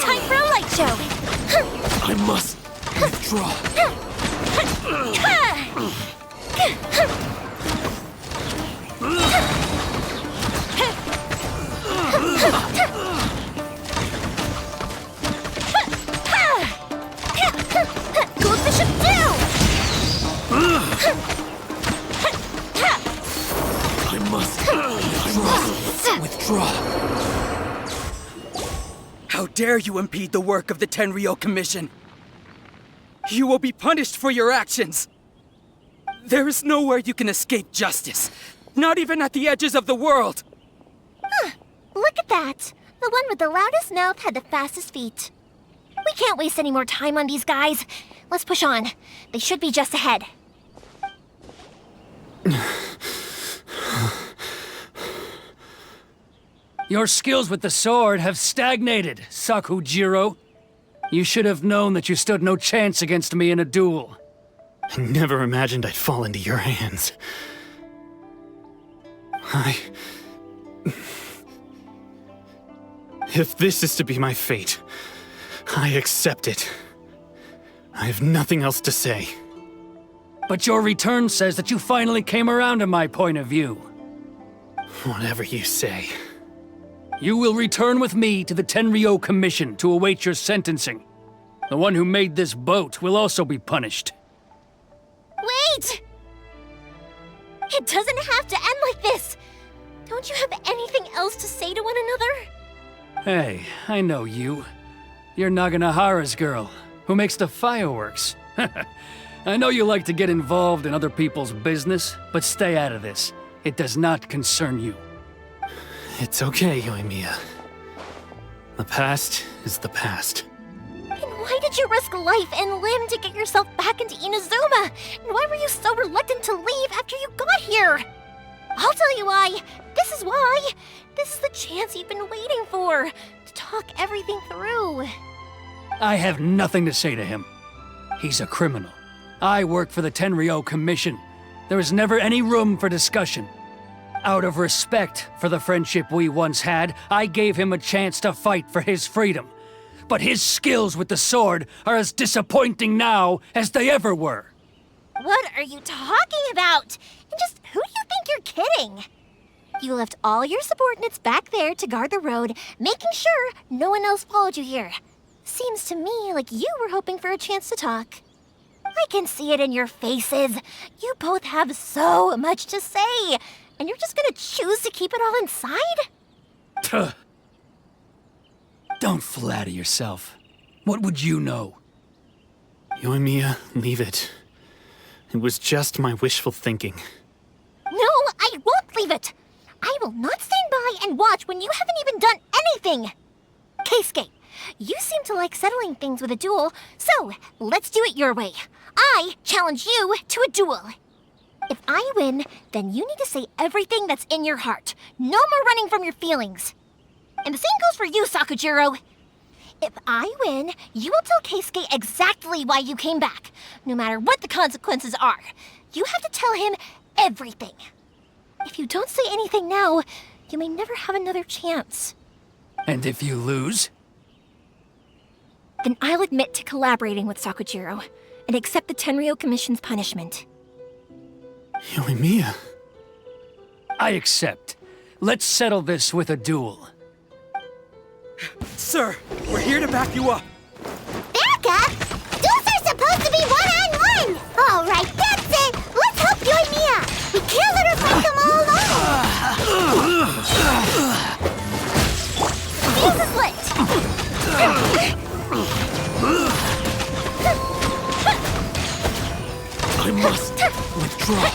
Speaker 2: Time for a light show!
Speaker 11: I must withdraw.
Speaker 2: Coefficient down!
Speaker 11: I must withdraw.
Speaker 13: How dare you impede the work of the Tenryou Commission? You will be punished for your actions. There is nowhere you can escape justice. Not even at the edges of the world.
Speaker 2: Look at that. The one with the loudest mouth had the fastest feet. We can't waste any more time on these guys. Let's push on. They should be just ahead.
Speaker 6: Your skills with the sword have stagnated, Sakujiro. You should have known that you stood no chance against me in a duel.
Speaker 5: I never imagined I'd fall into your hands. If this is to be my fate, I accept it. I have nothing else to say.
Speaker 6: But your return says that you finally came around to my point of view.
Speaker 5: Whatever you say.
Speaker 6: You will return with me to the Tenryou Commission to await your sentencing. The one who made this boat will also be punished.
Speaker 2: Wait! It doesn't have to end like this! Don't you have anything else to say to one another?
Speaker 6: Hey, I know you. You're Naganahara's girl, who makes the fireworks. I know you like to get involved in other people's business, but stay out of this. It does not concern you.
Speaker 5: It's okay, Yoimiya. The past is the past.
Speaker 2: And why did you risk life and limb to get yourself back into Inazuma? And why were you so reluctant to leave after you got here? I'll tell you why. This is why. This is the chance you've been waiting for, to talk everything through.
Speaker 6: I have nothing to say to him. He's a criminal. I work for the Tenryou Commission. There was never any room for discussion. Out of respect for the friendship we once had, I gave him a chance to fight for his freedom. But his skills with the sword are as disappointing now as they ever were.
Speaker 2: What are you talking about? And just who do you think you're kidding? You left all your subordinates back there to guard the road, making sure no one else followed you here. Seems to me like you were hoping for a chance to talk. I can see it in your faces. You both have so much to say, and you're just gonna choose to keep it all inside?
Speaker 6: Don't flatter yourself. What would you know?
Speaker 5: Yoimiya, leave it. It was just my wishful thinking.
Speaker 2: No, I won't leave it. I will not stand by and watch when you haven't even done anything. Keisuke, you seem to like settling things with a duel, so let's do it your way. I challenge you to a duel. If I win, then you need to say everything that's in your heart. No more running from your feelings. And the same goes for you, Sakujiro. If I win, you will tell Keisuke exactly why you came back, no matter what the consequences are. You have to tell him everything. If you don't say anything now, you may never have another chance.
Speaker 6: And if you lose?
Speaker 2: Then I'll admit to collaborating with Sakujiro and accept the Tenryou Commission's punishment.
Speaker 5: Yoimiya.
Speaker 6: I accept. Let's settle this with a duel.
Speaker 13: Sir, we're here to back you up.
Speaker 3: Back up? Duels are supposed to be one-on-one! All right, that's it! Let's help Yoimiya! We can't let her fight them all alone!
Speaker 2: Fuse is lit!
Speaker 11: I must withdraw.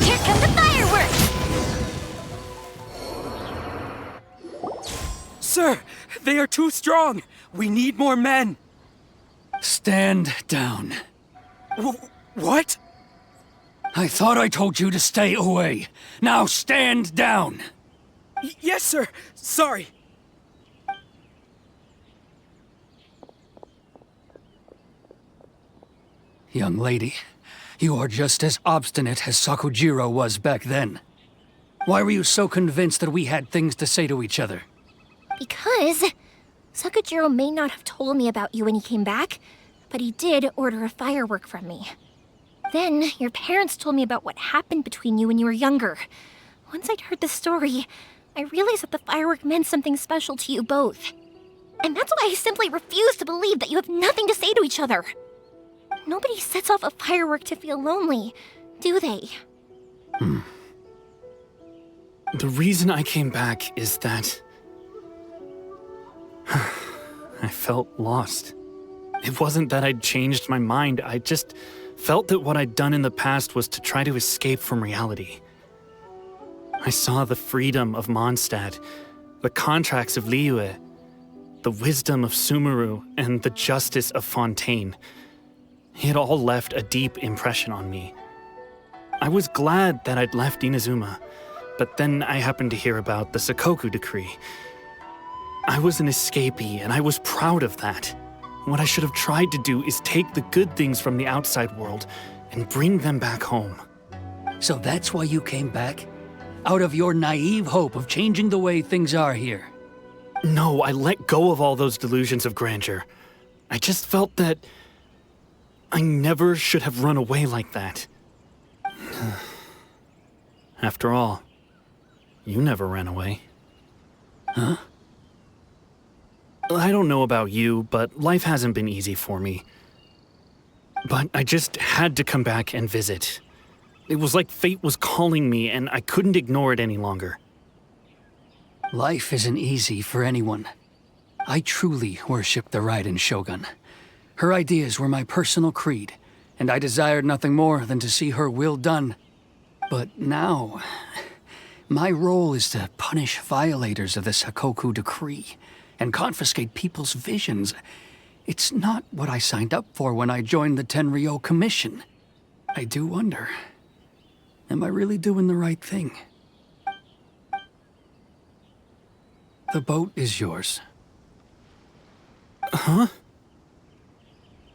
Speaker 2: Here come the fireworks!
Speaker 13: Sir, they are too strong. We need more men.
Speaker 6: Stand down.
Speaker 13: What?
Speaker 6: I thought I told you to stay away. Now stand down.
Speaker 13: Yes, sir. Sorry.
Speaker 6: Young lady, you are just as obstinate as Sakujiro was back then. Why were you so convinced that we had things to say to each other?
Speaker 2: Because Sakujiro may not have told me about you when he came back, but he did order a firework from me. Then your parents told me about what happened between you when you were younger. Once I'd heard the story, I realized that the firework meant something special to you both. And that's why I simply refuse to believe that you have nothing to say to each other. Nobody sets off a firework to feel lonely, do they?
Speaker 5: The reason I came back is that I felt lost. It wasn't that I'd changed my mind, I just felt that what I'd done in the past was to try to escape from reality. I saw the freedom of Mondstadt, the contracts of Liyue, the wisdom of Sumeru, and the justice of Fontaine. It all left a deep impression on me. I was glad that I'd left Inazuma, but then I happened to hear about the Sakoku decree. I was an escapee, and I was proud of that. What I should have tried to do is take the good things from the outside world and bring them back home.
Speaker 6: So that's why you came back? Out of your naive hope of changing the way things are here?
Speaker 5: No, I let go of all those delusions of grandeur. I just felt that I never should have run away like that. After all, you never ran away.
Speaker 6: Huh?
Speaker 5: I don't know about you, but life hasn't been easy for me. But I just had to come back and visit. It was like fate was calling me, and I couldn't ignore it any longer.
Speaker 6: Life isn't easy for anyone. I truly worshipped the Raiden Shogun. Her ideas were my personal creed, and I desired nothing more than to see her will done. But now, my role is to punish violators of the Sakoku decree and confiscate people's visions. It's not what I signed up for when I joined the Tenryou Commission. I do wonder, am I really doing the right thing? The boat is yours.
Speaker 5: Huh?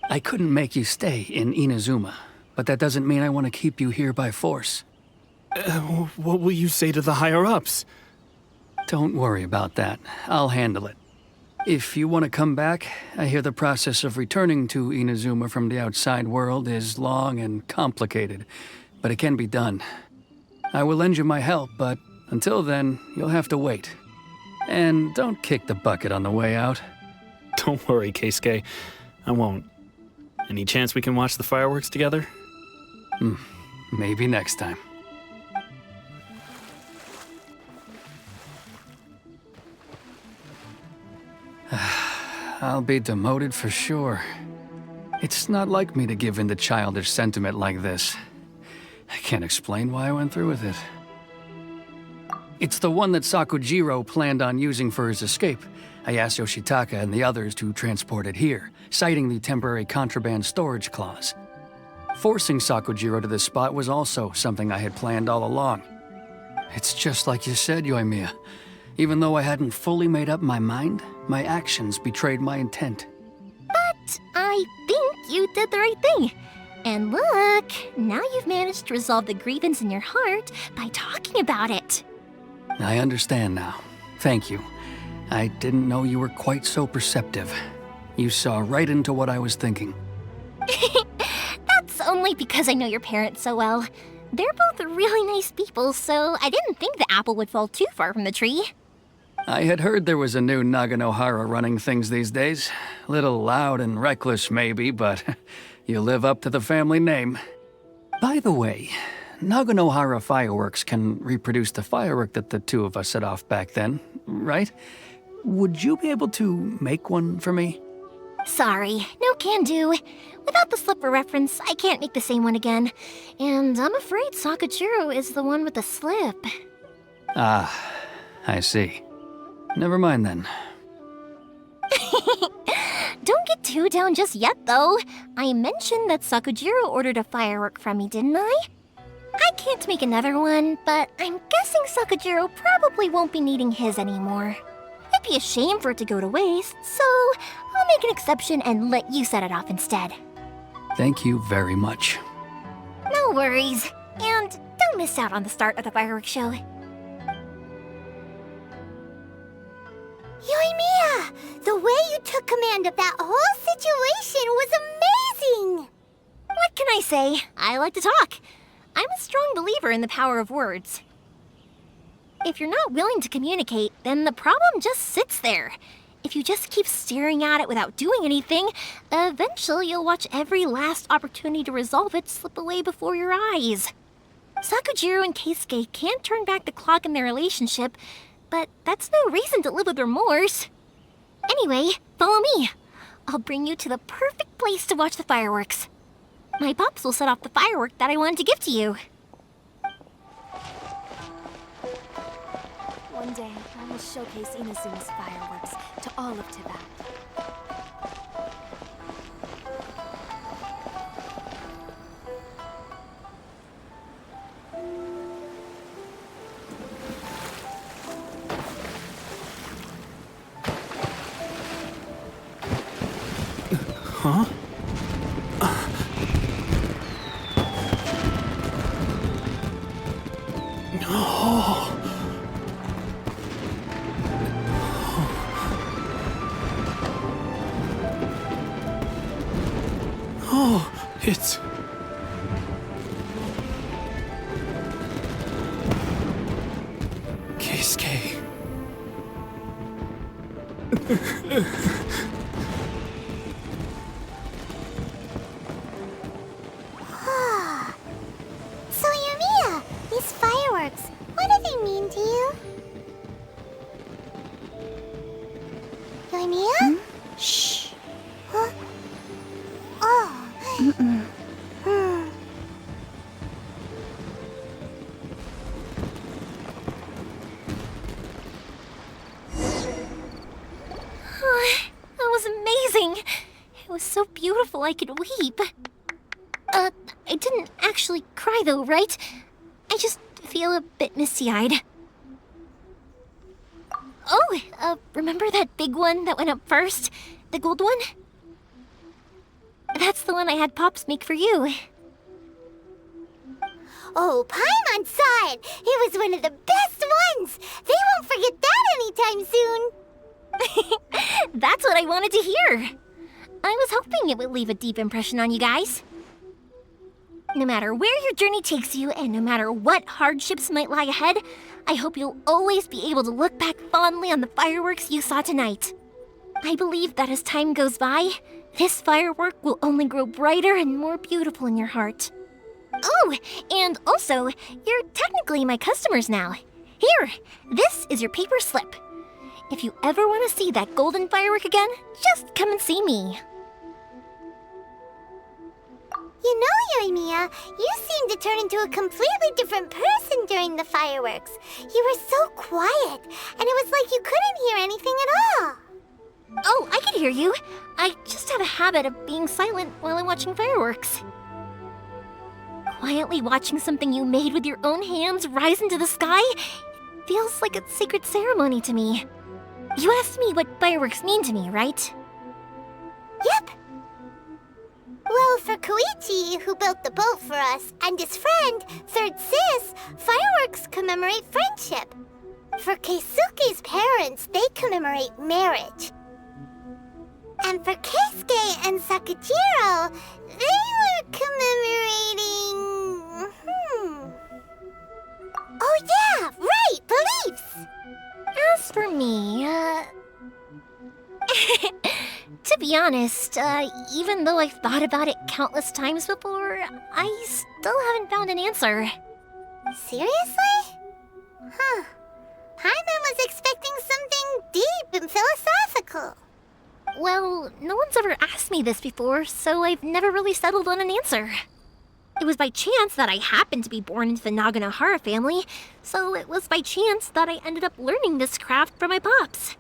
Speaker 6: I couldn't make you stay in Inazuma, but that doesn't mean I want to keep you here by force.
Speaker 5: What will you say to the higher-ups?
Speaker 6: Don't worry about that. I'll handle it. If you want to come back, I hear the process of returning to Inazuma from the outside world is long and complicated, but it can be done. I will lend you my help, but until then, you'll have to wait. And don't kick the bucket on the way out.
Speaker 5: Don't worry, Keisuke. I won't. Any chance we can watch the fireworks together?
Speaker 6: Maybe next time. I'll be demoted for sure. It's not like me to give in to childish sentiment like this. I can't explain why I went through with it. It's the one that Sakujiro planned on using for his escape. I asked Yoshitaka and the others to transport it here, citing the temporary contraband storage clause. Forcing Sakujiro to this spot was also something I had planned all along. It's just like you said, Yoimiya. Even though I hadn't fully made up my mind, my actions betrayed my intent.
Speaker 2: But I think you did the right thing. And look, now you've managed to resolve the grievance in your heart by talking about it.
Speaker 6: I understand now. Thank you. I didn't know you were quite so perceptive. You saw right into what I was thinking.
Speaker 2: That's only because I know your parents so well. They're both really nice people, so I didn't think the apple would fall too far from the tree.
Speaker 6: I had heard there was a new Naganohara running things these days. Little loud and reckless, maybe, but you live up to the family name. By the way, Naganohara fireworks can reproduce the firework that the two of us set off back then, right? Would you be able to make one for me?
Speaker 2: Sorry, no can do. Without the slipper reference, I can't make the same one again. And I'm afraid Sakujiro is the one with the slip.
Speaker 6: Ah, I see. Never mind then.
Speaker 2: Don't get too down just yet, though. I mentioned that Sakujiro ordered a firework from me, didn't I? I can't make another one, but I'm guessing Sakujiro probably won't be needing his anymore. It'd be a shame for it to go to waste, so I'll make an exception and let you set it off instead.
Speaker 6: Thank you very much.
Speaker 2: No worries. And don't miss out on the start of the fireworks show.
Speaker 3: Yoimiya, the way you took command of that whole situation was amazing!
Speaker 2: What can I say? I like to talk. I'm a strong believer in the power of words. If you're not willing to communicate, then the problem just sits there. If you just keep staring at it without doing anything, eventually you'll watch every last opportunity to resolve it slip away before your eyes. Sakujiro and Keisuke can't turn back the clock in their relationship, but that's no reason to live with remorse. Anyway, follow me. I'll bring you to the perfect place to watch the fireworks. My pops will set off the firework that I wanted to give to you.
Speaker 14: One day, I will showcase Inazuma's fireworks to all of Teyvat.
Speaker 5: Huh? Oh. Oh, it's... Keisuke.
Speaker 3: So, Yoimiya, these fireworks, what do they mean to you? Yoimiya?
Speaker 2: That was amazing. It was so beautiful I could weep. I didn't actually cry though, right? I just feel a bit misty-eyed. Oh, remember that big one that went up first? The gold one? That's the one I had Pops make for you.
Speaker 3: Oh, Paimon saw it! It was one of the best ones! They won't forget that anytime soon!
Speaker 2: That's what I wanted to hear. I was hoping it would leave a deep impression on you guys. No matter where your journey takes you, and no matter what hardships might lie ahead, I hope you'll always be able to look back fondly on the fireworks you saw tonight. I believe that as time goes by, this firework will only grow brighter and more beautiful in your heart. Oh, and also, you're technically my customers now. Here, this is your paper slip. If you ever want to see that golden firework again, just come and see me.
Speaker 3: You know, Yoimiya, you seemed to turn into a completely different person during the fireworks. You were so quiet, and it was like you couldn't hear anything at all.
Speaker 2: Oh, I can hear you. I just have a habit of being silent while I'm watching fireworks. Quietly watching something you made with your own hands rise into the sky feels like a sacred ceremony to me. You asked me what fireworks mean to me, right?
Speaker 3: Yep. Well, for Koichi, who built the boat for us, and his friend, Third Sis, fireworks commemorate friendship. For Keisuke's parents, they commemorate marriage. And for Keisuke and Sakujiro, they were commemorating... Oh yeah, right, beliefs!
Speaker 2: As for me, to be honest, even though I've thought about it countless times before, I still haven't found an answer.
Speaker 3: Seriously? Huh. Paimon was expecting something deep and philosophical.
Speaker 2: Well, no one's ever asked me this before, so I've never really settled on an answer. It was by chance that I happened to be born into the Naganohara family, so it was by chance that I ended up learning this craft from my pops.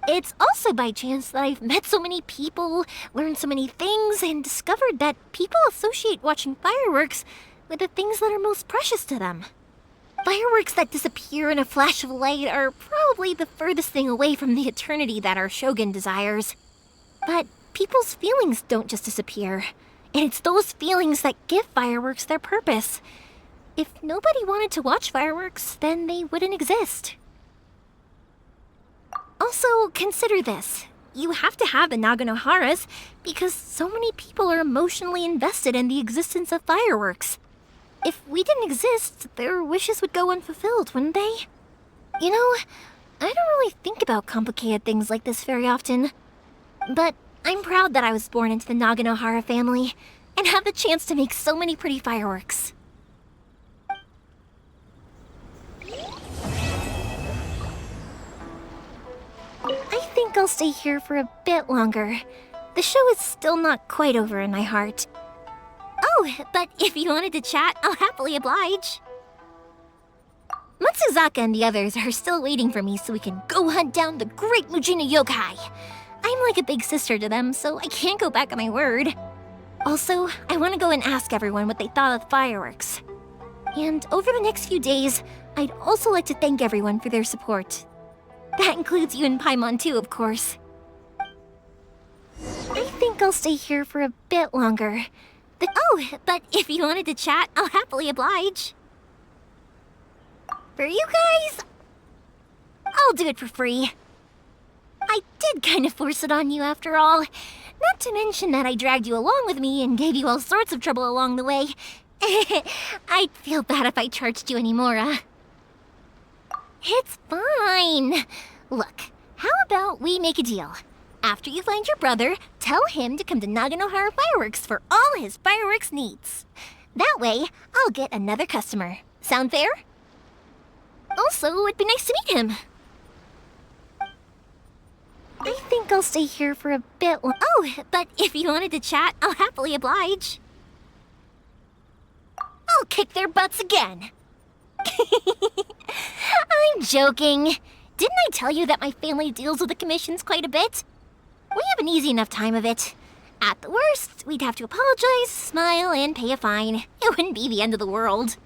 Speaker 2: It's also by chance that I've met so many people, learned so many things, and discovered that people associate watching fireworks with the things that are most precious to them. Fireworks that disappear in a flash of light are probably the furthest thing away from the eternity that our shogun desires. But people's feelings don't just disappear, and it's those feelings that give fireworks their purpose. If nobody wanted to watch fireworks, then they wouldn't exist. Also, consider this. You have to have the Naganoharas because so many people are emotionally invested in the existence of fireworks. If we didn't exist, their wishes would go unfulfilled, wouldn't they? You know, I don't really think about complicated things like this very often. But I'm proud that I was born into the Naganohara family and have the chance to make so many pretty fireworks. I think I'll stay here for a bit longer. The show is still not quite over in my heart. Oh, but if you wanted to chat, I'll happily oblige. Matsuzaka and the others are still waiting for me so we can go hunt down the great Mujina yokai. I'm like a big sister to them, so I can't go back on my word. Also, I want to go and ask everyone what they thought of the fireworks. And over the next few days, I'd also like to thank everyone for their support. That includes you and Paimon too, of course. I think I'll stay here for a bit longer. Oh, but if you wanted to chat, I'll happily oblige. For you guys, I'll do it for free. I did kind of force it on you after all. Not to mention that I dragged you along with me and gave you all sorts of trouble along the way. I'd feel bad if I charged you anymore, It's fine. Look, how about we make a deal? After you find your brother, tell him to come to Naganohara Fireworks for all his fireworks needs. That way, I'll get another customer. Sound fair? Also, it'd be nice to meet him. I think I'll stay here for a bit. Oh, but if you wanted to chat, I'll happily oblige. I'll kick their butts again. I'm joking. Didn't I tell you that my family deals with the commissions quite a bit? We have an easy enough time of it. At the worst, we'd have to apologize, smile, and pay a fine. It wouldn't be the end of the world.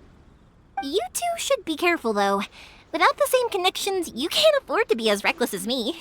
Speaker 2: You two should be careful, though. Without the same connections, you can't afford to be as reckless as me.